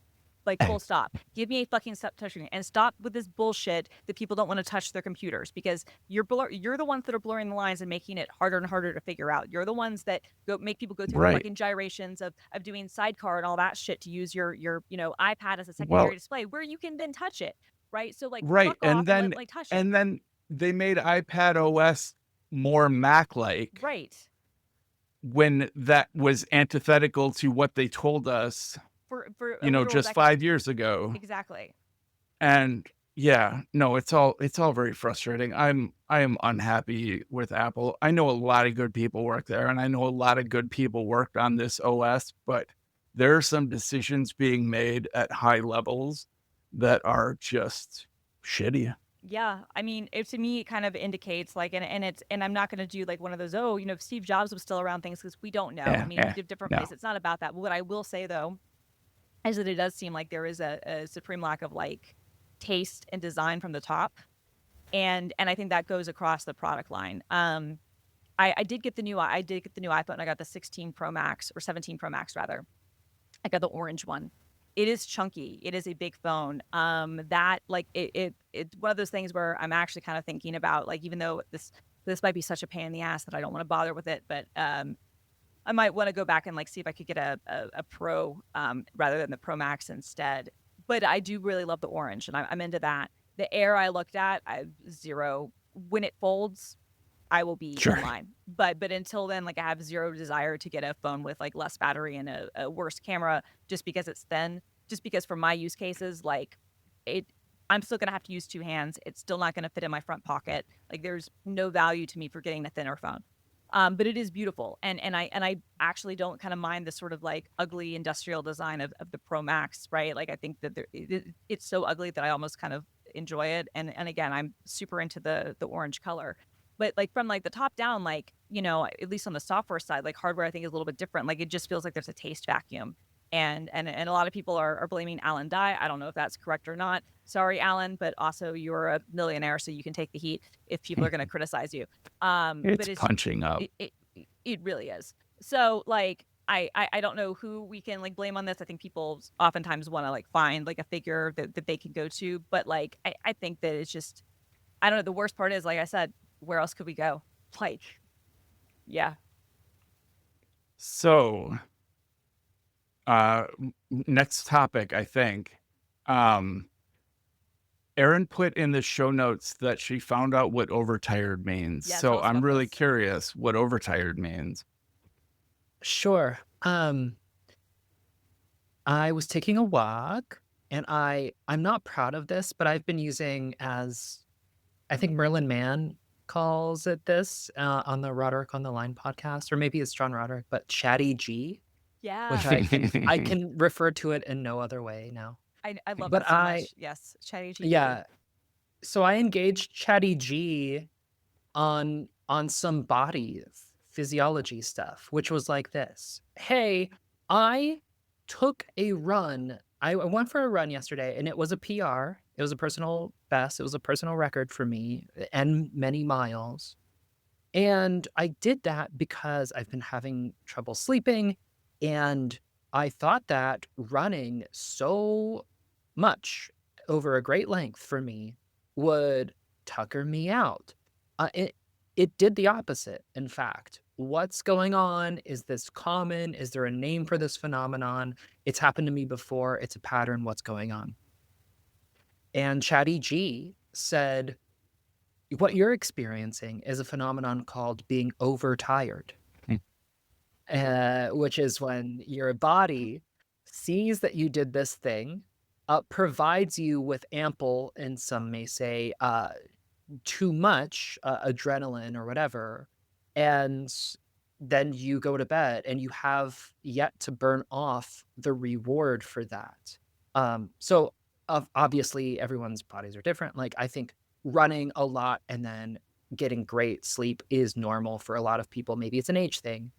Like, full stop. Give me a fucking touchscreen and stop with this bullshit that people don't want to touch their computers because you're the ones that are blurring the lines and making it harder and harder to figure out. You're the ones that make people go through the right. fucking gyrations of doing sidecar and all that shit to use your iPad as a Well, secondary display where you can then touch it, right? So like, right. fuck off and let touch it. And then they made iPad OS more Mac-like Right. when that was antithetical to what they told us, For a literal just decade. 5 years ago. Exactly. And yeah, no, it's all very frustrating. I am unhappy with Apple. I know a lot of good people work there, and I know a lot of good people worked on this OS, but there are some decisions being made at high levels that are just shitty. Yeah, I mean, to me, it kind of indicates like, and I'm not going to do like one of those, if Steve Jobs was still around things because we don't know. I mean, we have different no. places. It's not about that. But what I will say though is that it does seem like there is a supreme lack of like taste and design from the top, and I think that goes across the product line. I did get the new iPhone. I got the 16 Pro Max or 17 Pro Max rather. I got the orange one. It is chunky. It is a big phone. That like it's one of those things where I'm actually kind of thinking about like, even though this might be such a pain in the ass that I don't want to bother with it, but I might want to go back and like see if I could get a Pro rather than the Pro Max instead. But I do really love the orange, and I'm into that. The Air I looked at, zero. When it folds, I will be Sure. in line. But until then, like I have zero desire to get a phone with like less battery and a worse camera just because it's thin. Just because for my use cases, like I'm still gonna have to use two hands. It's still not gonna fit in my front pocket. Like there's no value to me for getting a thinner phone. But it is beautiful, and I actually don't kind of mind the sort of like ugly industrial design of the Pro Max, right? Like I think that it's so ugly that I almost kind of enjoy it. And again, I'm super into the orange color. But like from like the top down, like, at least on the software side, like hardware, I think is a little bit different. Like it just feels like there's a taste vacuum. And a lot of people are blaming Alan Dye. I don't know if that's correct or not. Sorry, Alan, but also you're a millionaire, so you can take the heat if people are going to criticize you. But It's punching up. It really is. So like I don't know who we can like blame on this. I think people oftentimes want to like find like a figure that they can go to, but like I think that it's just I don't know. The worst part is, like I said, where else could we go? Like, yeah. So, next topic, I think. Erin put in the show notes that she found out what overtired means. Yeah, So tell us I'm about really this. curious what overtired means. Sure. I was taking a walk, and I'm not proud of this, but I've been using, as I think Merlin Mann calls it this, on the Roderick on the Line podcast, or maybe it's John Roderick, but Chatty G, Yeah. which I can refer to it in no other way now. I love But that so much. Yes. Chatty G. yeah, so I engaged Chatty G on some body physiology stuff, which was like this. Hey, I took a run. I went for a run yesterday, and it was a PR. It was a personal best. It was a personal record for me, and many miles. And I did that because I've been having trouble sleeping, and I thought that running so much over a great length for me would tucker me out. It did the opposite, in fact. What's going on? Is this common? Is there a name for this phenomenon? It's happened to me before. It's a pattern. What's going on? And Chatty G said, what you're experiencing is a phenomenon called being overtired, which is when your body sees that you did this thing, provides you with ample, and some may say too much adrenaline or whatever, and then you go to bed and you have yet to burn off the reward for that. So obviously everyone's bodies are different. Like, I think running a lot and then getting great sleep is normal for a lot of people. Maybe it's an age thing.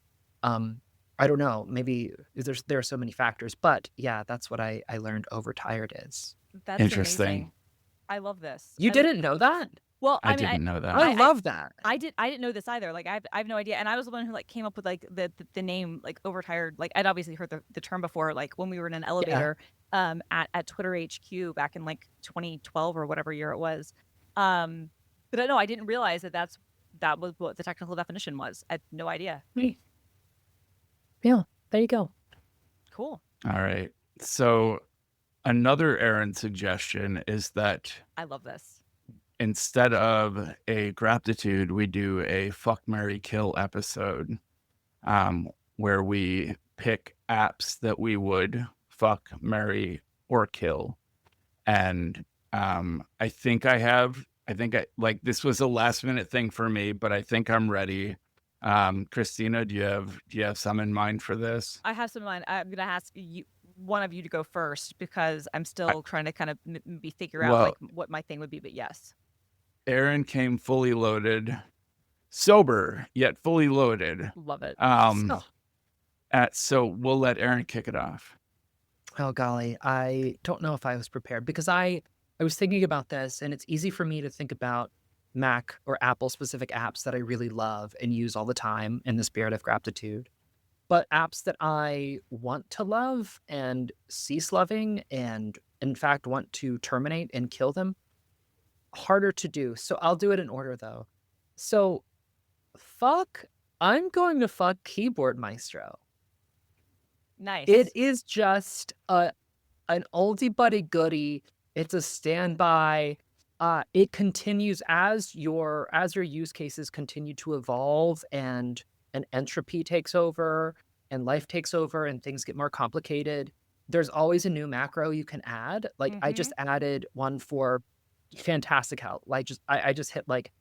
I don't know. Maybe there are so many factors, but yeah, that's what I learned overtired is. That's Interesting. amazing. I love this. You didn't know that? Well, I I mean, didn't know that. I love that. I didn't know this either. Like, I have no idea. And I was the one who like came up with like the name like overtired. Like, I'd obviously heard the term before, like when we were in an elevator at Twitter HQ back in like 2012 or whatever year it was. But I know I didn't realize that was what the technical definition was. I had no idea. Yeah, there you go. Cool. All right. So another Erin suggestion is that I love this. instead of a grAPPtitude, we do a fuck, marry, kill episode, where we pick apps that we would fuck, marry, or kill. And I think like this was a last minute thing for me, but I think I'm ready. Christina, do you have some in mind for this? I have some in mind. I'm gonna ask one of you to go first because I'm still trying to kind of maybe figure out like what my thing would be. But yes. Erin came fully loaded, sober yet fully loaded. Love it. So we'll let Erin kick it off. Oh golly, I don't know if I was prepared because I was thinking about this, and it's easy for me to think about Mac or Apple specific apps that I really love and use all the time in the spirit of grAPPtitude. But apps that I want to love and cease loving and in fact want to terminate and kill them, harder to do. So I'll do it in order though. So I'm going to fuck Keyboard Maestro. Nice. It is just an oldie buddy goodie. It's a standby. It continues as your use cases continue to evolve and an entropy takes over and life takes over and things get more complicated. There's always a new macro you can add. Like I just added one for Fantastical. Like I just hit like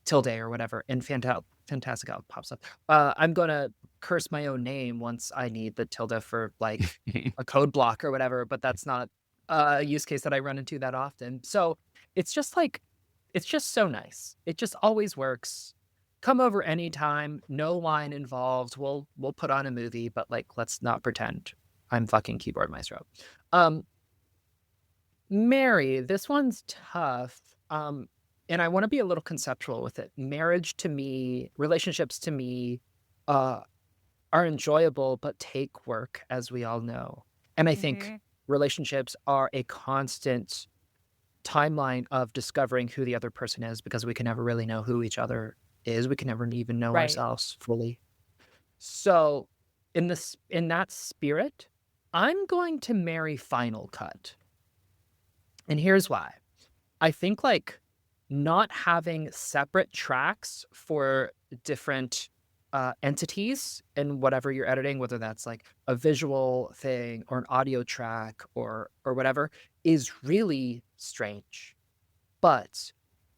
tilde or whatever, and Fantastical pops up. I'm gonna curse my own name once I need the tilde for like a code block or whatever, but that's not a use case that I run into that often. So it's just so nice. It just always works. Come over anytime, no line involved. We'll put on a movie, but like let's not pretend I'm fucking Keyboard Maestro. Mary, this one's tough. And I want to be a little conceptual with it. Marriage to me, relationships to me, are enjoyable, but take work, as we all know. And I think relationships are a constant timeline of discovering who the other person is, because we can never really know who each other is. We can never even know Right. ourselves fully. So in that spirit, I'm going to marry Final Cut. And here's why. I think like not having separate tracks for different entities in whatever you're editing, whether that's like a visual thing or an audio track or whatever, is really strange. But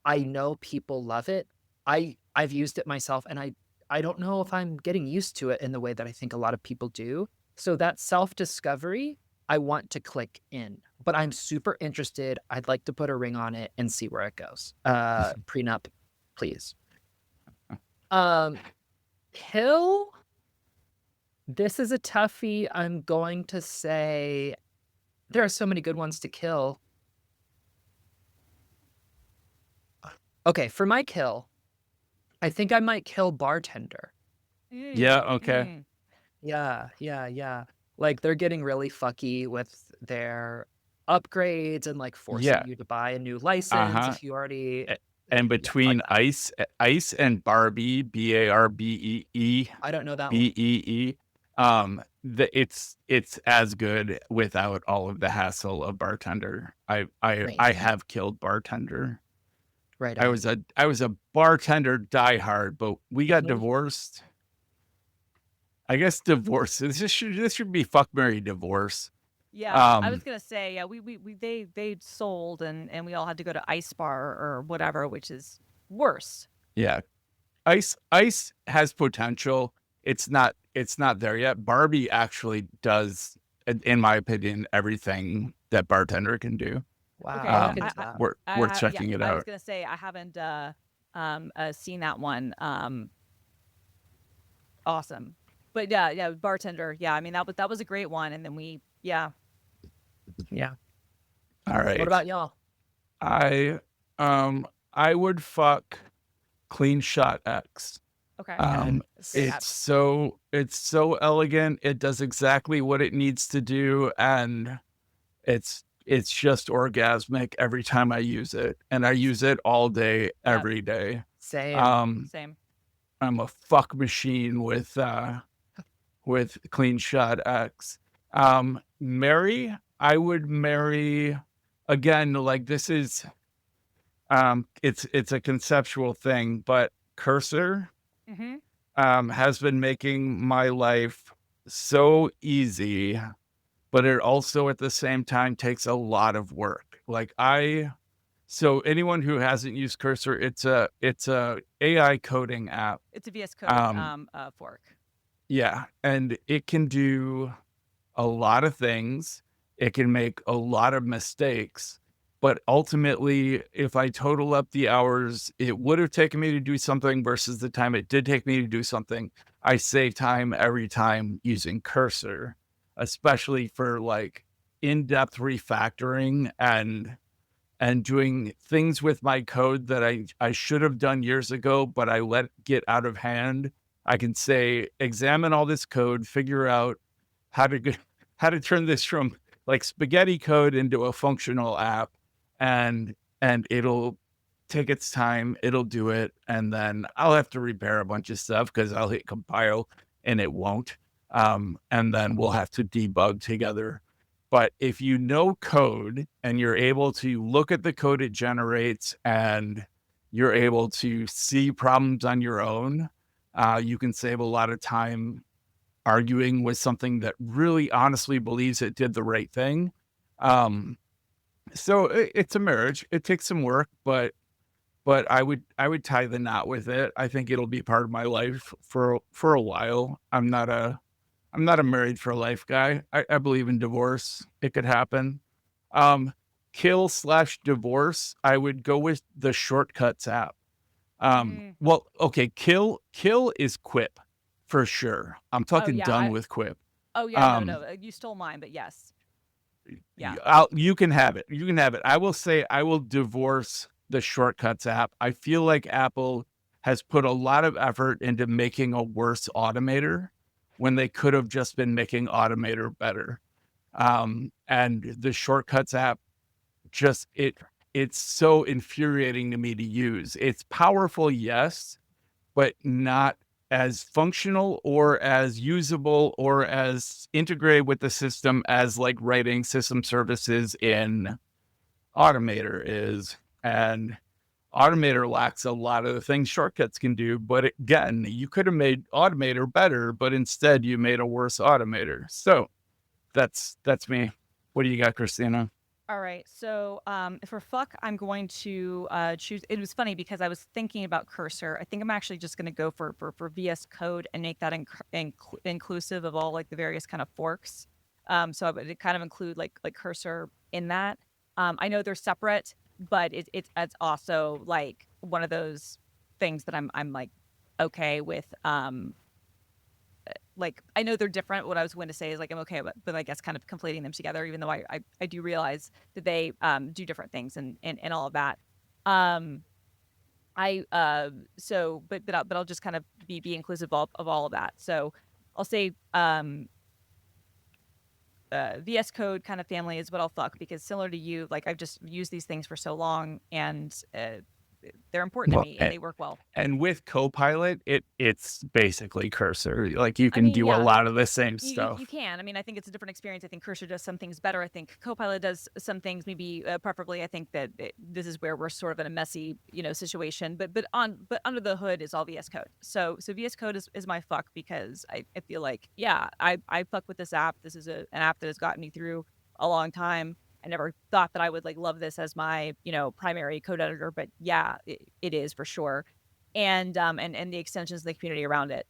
I know people love it. I've used it myself, and I don't know if I'm getting used to it in the way that I think a lot of people do. So that self-discovery, I want to click in, but I'm super interested. I'd like to put a ring on it and see where it goes. Prenup, please. Kill. This is a toughie. I'm going to say there are so many good ones to kill. Okay, for my kill, I think I might kill Bartender. Yeah, okay. Yeah. Like they're getting really fucky with their upgrades and like forcing Yeah. you to buy a new license Uh-huh. if you already. And fuck between that. Ice and Barbie, Barbee, I don't know that one. Bee, it's as good without all of the hassle of Bartender. I Right. have killed Bartender. Right. I was a Bartender diehard, but we got Mhm. divorced. I guess divorce. This should be fuck, marry, divorce. Yeah, I was Um, gonna say, yeah, they sold and we all had to go to Ice Bar or whatever, which is worse. yeah. Ice has potential. It's not there yet. Barbie actually does, in my opinion, everything that Bartender can do. Wow. Okay, I'll I- look into that. Worth yeah, checking it I was out. gonna say I haven't seen that one. Awesome. But yeah, Bartender. Yeah, I mean that was a great one. And then Yeah. All right. What about y'all? I would fuck Clean Shot X. okay. Great app. It's so elegant. It does exactly what it needs to do, and it's just orgasmic every time I use it, and I use it all day, every day. Same. Same. I'm a fuck machine with Clean Shot X. I would marry, again, like this is it's a conceptual thing, but Cursor Mm-hmm. has been making my life so easy, but it also at the same time takes a lot of work. So anyone who hasn't used Cursor, it's a AI coding app. It's a VS Code fork. Yeah, and it can do a lot of things. It can make a lot of mistakes, but ultimately, if I total up the hours it would have taken me to do something versus the time it did take me to do something, I save time every time using Cursor, especially for like in-depth refactoring and doing things with my code that I should have done years ago, but I let get out of hand. I can say, examine all this code, figure out how to turn this from like spaghetti code into a functional app, and it'll take its time. It'll do it, and then I'll have to repair a bunch of stuff because I'll hit compile and it won't. And then we'll have to debug together. But if you know code and you're able to look at the code it generates and you're able to see problems on your own, you can save a lot of time arguing with something that really honestly believes it did the right thing. So it's a marriage. It takes some work, but I would tie the knot with it. I think it'll be part of my life for a while. I'm not a married for life guy. I believe in divorce. It could happen. Kill/divorce, I would go with the Shortcuts app. Well, okay, kill is Quip for sure. I'm talking done with Quip. Oh yeah, no, you stole mine, but yes. Yeah. You can have it. You can have it. I will say I will divorce the Shortcuts app. I feel like Apple has put a lot of effort into making a worse Automator when they could have just been making Automator better. And the Shortcuts app just it it's so infuriating to me to use. It's powerful, yes, but not as functional or as usable or as integrated with the system as like writing system services in Automator is. And Automator lacks a lot of the things shortcuts can do, but again, you could have made Automator better, but instead you made a worse Automator. So that's me. What do you got, Christina? All right. So for fuck, I'm going to choose. It was funny because I was thinking about cursor. I think I'm actually just going to go for VS Code and make that inclusive of all like the various kind of forks. So I would kind of include like cursor in that. I know they're separate, but it's also like one of those things that I'm like okay with. Like I know they're different. What I was going to say is like I'm okay, but I guess kind of conflating them together, even though I do realize that they do different things and all of that. So but I'll just kind of be inclusive of all of that. So I'll say VS Code kind of family is what I'll fuck, because similar to you, like I've just used these things for so long and they're important to Well, me and they work well. and with Copilot, it's basically cursor. Like you I can mean, do a yeah, lot of the same you stuff. can. I mean, I think it's a different experience. I think Cursor does some things better. I think Copilot does some things maybe preferably. I think that this is where we're sort of in a messy, situation. But under the hood is all VS Code. So VS Code is my fuck, because I feel like, yeah, I fuck with this app. This is an app that has gotten me through a long time. I never thought that I would like love this as my primary code editor, but yeah, it is for sure. And the extensions of the community around it.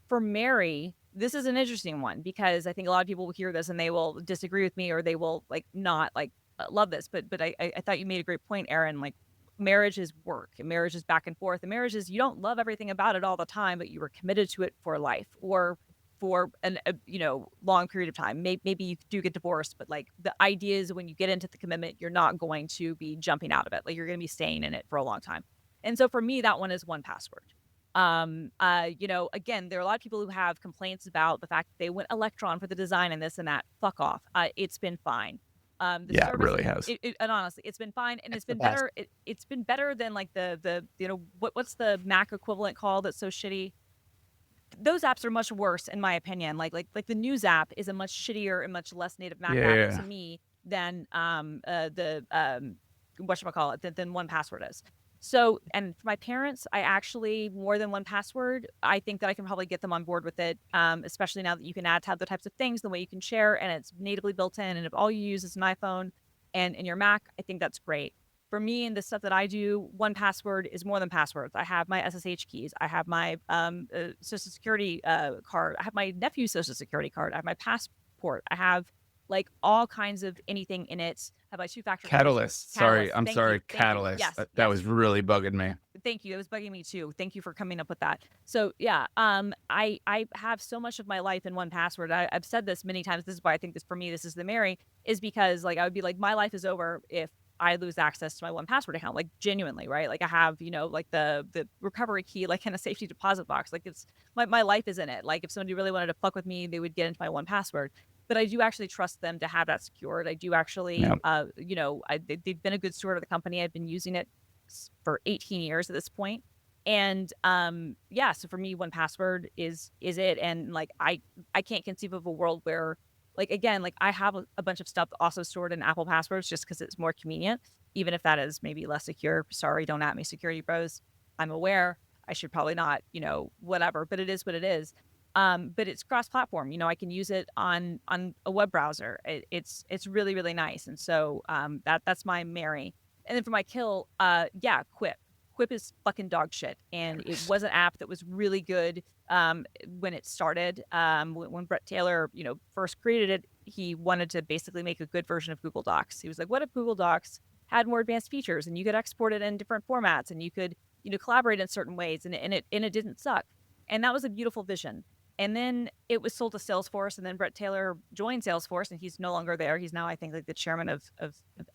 For Mary, this is an interesting one, because I think a lot of people will hear this and they will disagree with me, or they will like not like love this. But I thought you made a great point, Erin. Like marriage is work, and marriage is back and forth, and marriage is you don't love everything about it all the time, but you were committed to it for life or for a long period of time. Maybe you do get divorced, but like the idea is when you get into the commitment, you're not going to be jumping out of it. Like you're going to be staying in it for a long time. And so for me, that one is 1Password. Again, there are a lot of people who have complaints about the fact that they went Electron for the design and this and that. Fuck off. It's been fine. The Yeah, it service, really has. and honestly, it's been fine, and It's it's the been best. better. It's been better than like the what's the Mac equivalent called that's so shitty. Those apps are much worse in my opinion. Like the News app is a much shittier and much less native Mac app to Yeah. me than the whatchamacallit than 1Password is. So, and for my parents, I actually, more than 1Password, I think that I can probably get them on board with it, especially now that you can add tab the types of things, the way you can share, and it's natively built in. And if all you use is an iPhone and your Mac, I think that's great. For me and the stuff that I do, 1Password is more than passwords. I have my SSH keys. I have my Social Security card. I have my nephew's Social Security card. I have my passport. I have like all kinds of anything in it. I have my two-factor Catalyst. Sorry, I'm Thank sorry. you. Thank you. Catalyst. Yes. That Yes. was really bugging me. Thank you. It was bugging me too. Thank you for coming up with that. So yeah, I have so much of my life in 1Password. I've said this many times. This is why I think this is the Mary, is because like I would be like, my life is over if I lose access to my 1Password account, like genuinely, right? Like I have, like the recovery key, like in a safety deposit box. Like it's my life is in it. Like if somebody really wanted to fuck with me, they would get into my 1Password. But I do actually trust them to have that secured. I do actually, Yep. they've been a good steward of the company. I've been using it for 18 years at this point. And so for me, 1Password is it. And like I can't conceive of a world where, like, again, like I have a bunch of stuff also stored in Apple passwords just because it's more convenient, even if that is maybe less secure. Sorry, don't at me, security bros. I'm aware. I should probably not, whatever, but it is what it is. But it's cross-platform. I can use it on a web browser. It's really, really nice. And so that's my Mary. And then for my kill, Quip. Quip is fucking dog shit. And it was an app that was really good when it started. When Brett Taylor, first created it, he wanted to basically make a good version of Google Docs. He was like, what if Google Docs had more advanced features and you could export it in different formats and you could, collaborate in certain ways, and it didn't suck. And that was a beautiful vision. And then it was sold to Salesforce, and then Brett Taylor joined Salesforce, and he's no longer there. He's now, I think, like the chairman of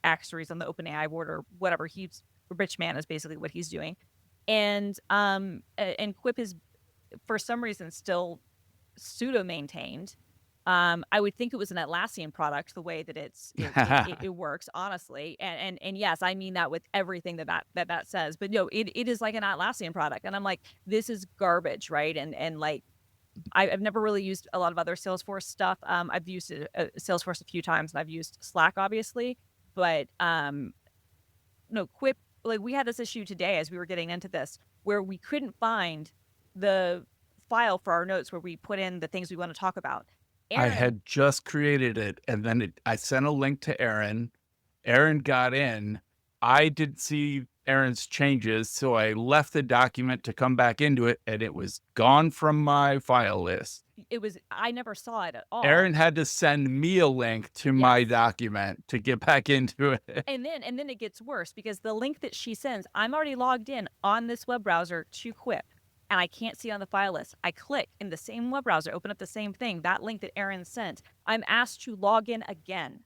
X, or he's on the OpenAI board or whatever. He's a rich man is basically what he's doing. And Quip is, for some reason, still pseudo maintained. I would think it was an Atlassian product, the way that it works, honestly. And yes, I mean that with everything that says. But no, it is like an Atlassian product, and I'm like, this is garbage, right? And like, I've never really used a lot of other Salesforce stuff. I've used Salesforce a few times, and I've used Slack, obviously, but no, Quip. Like, we had this issue today as we were getting into this, where we couldn't find the file for our notes where we put in the things we want to talk about. I Erin, had just created it, and then I sent a link to Erin. Erin got in. I didn't see Erin's changes, so I left the document to come back into it, and it was gone from my file list. I never saw it at all. Erin had to send me a link to my Yes. document to get back into it. And then it gets worse, because the link that she sends, I'm already logged in on this web browser to Quip, and I can't see on the file list. I click in the same web browser, open up the same thing, that link that Erin sent. I'm asked to log in again.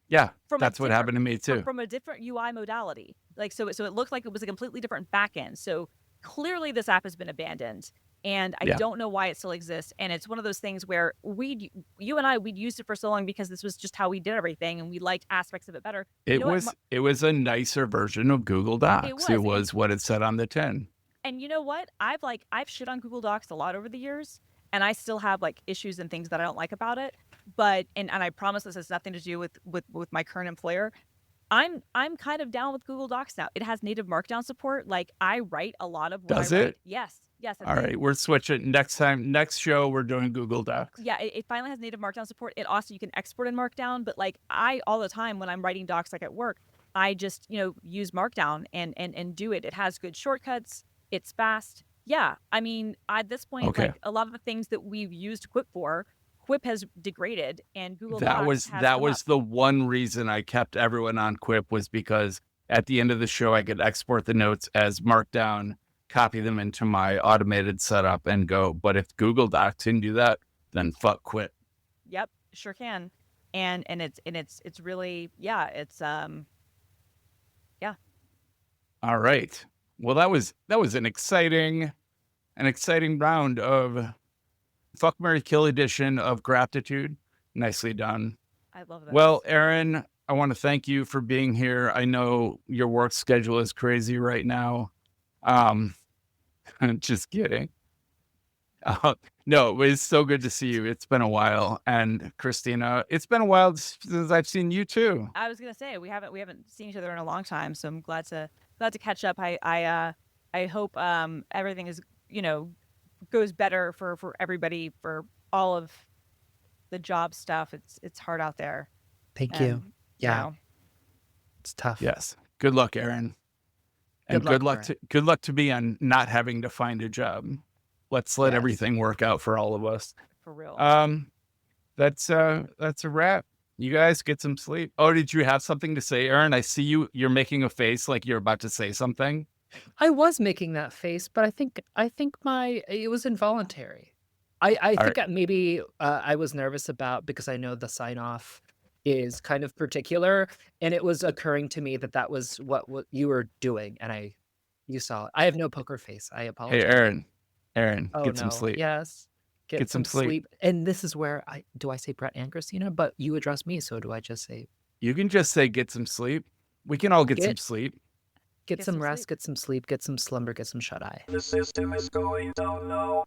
Yeah, From a that's what happened to me too. From a different UI modality. Like, so it looked like it was a completely different backend. So clearly this app has been abandoned, and I Yeah. don't know why it still exists. And it's one of those things where you and I, we'd used it for so long because this was just how we did everything, and we liked aspects of it better. You It know what, was it was a nicer version of Google Docs. It was. was what it said on the tin. And you know what? I've shit on Google Docs a lot over the years, and I still have like issues and things that I don't like about it. But and I promise this has nothing to do with my current employer. I'm kind of down with Google Docs now. It has native Markdown support. Like, I write a lot of what Does I write. it? Yes. That's All right, we're switching next show. We're doing Google Docs. Yeah, it finally has native Markdown support. It also, you can export in Markdown, but like, all the time when I'm writing docs, like at work, I just, use Markdown and do it. It has good shortcuts. It's fast. Yeah, I mean, at this point, Okay. like, a lot of the things that we've used Quip for, Quip has degraded, and Google That Docs was has that come was up. the one reason I kept everyone on Quip, was because at the end of the show I could export the notes as Markdown, copy them into my automated setup, and go. But if Google Docs can do that, then fuck Quip. Yep, sure can. And it's really, yeah, it's yeah. All right. Well, that was an exciting round of Fuck, Marry, Kill edition of grAPPtitude. Nicely done. I love that. Well, Erin, I want to thank you for being here. I know your work schedule is crazy right now. Just kidding. No, it was so good to see you. It's been a while. And Christina, it's been a while since I've seen you too. I was gonna say, we haven't seen each other in a long time, so I'm glad to catch up. I hope everything is, goes better for everybody, for all of the job stuff. It's hard out there. Thank you. And, Yeah, it's tough. Yes. Good luck, Erin. And Good luck, good luck to me on not having to find a job. Let's let Yes. everything work out for all of us. for real. That's a wrap. You guys get some sleep. Oh, did you have something to say, Erin? I see you're making a face like you're about to say something. I was making that face, but I think it was involuntary. I think maybe I was nervous about, because I know the sign off is kind of particular, and it was occurring to me that was what you were doing, and you saw it. I have no poker face. I Hey, apologize. Erin, Oh get some no. sleep. Yes. Get some sleep. And this is where do I say Brett and Christina, but you address me, so do I just say You can just say get some sleep. We can all get some Get- sleep. get Get some some rest, sleep. get some sleep, get some slumber, get some shut eye? The system is going down now.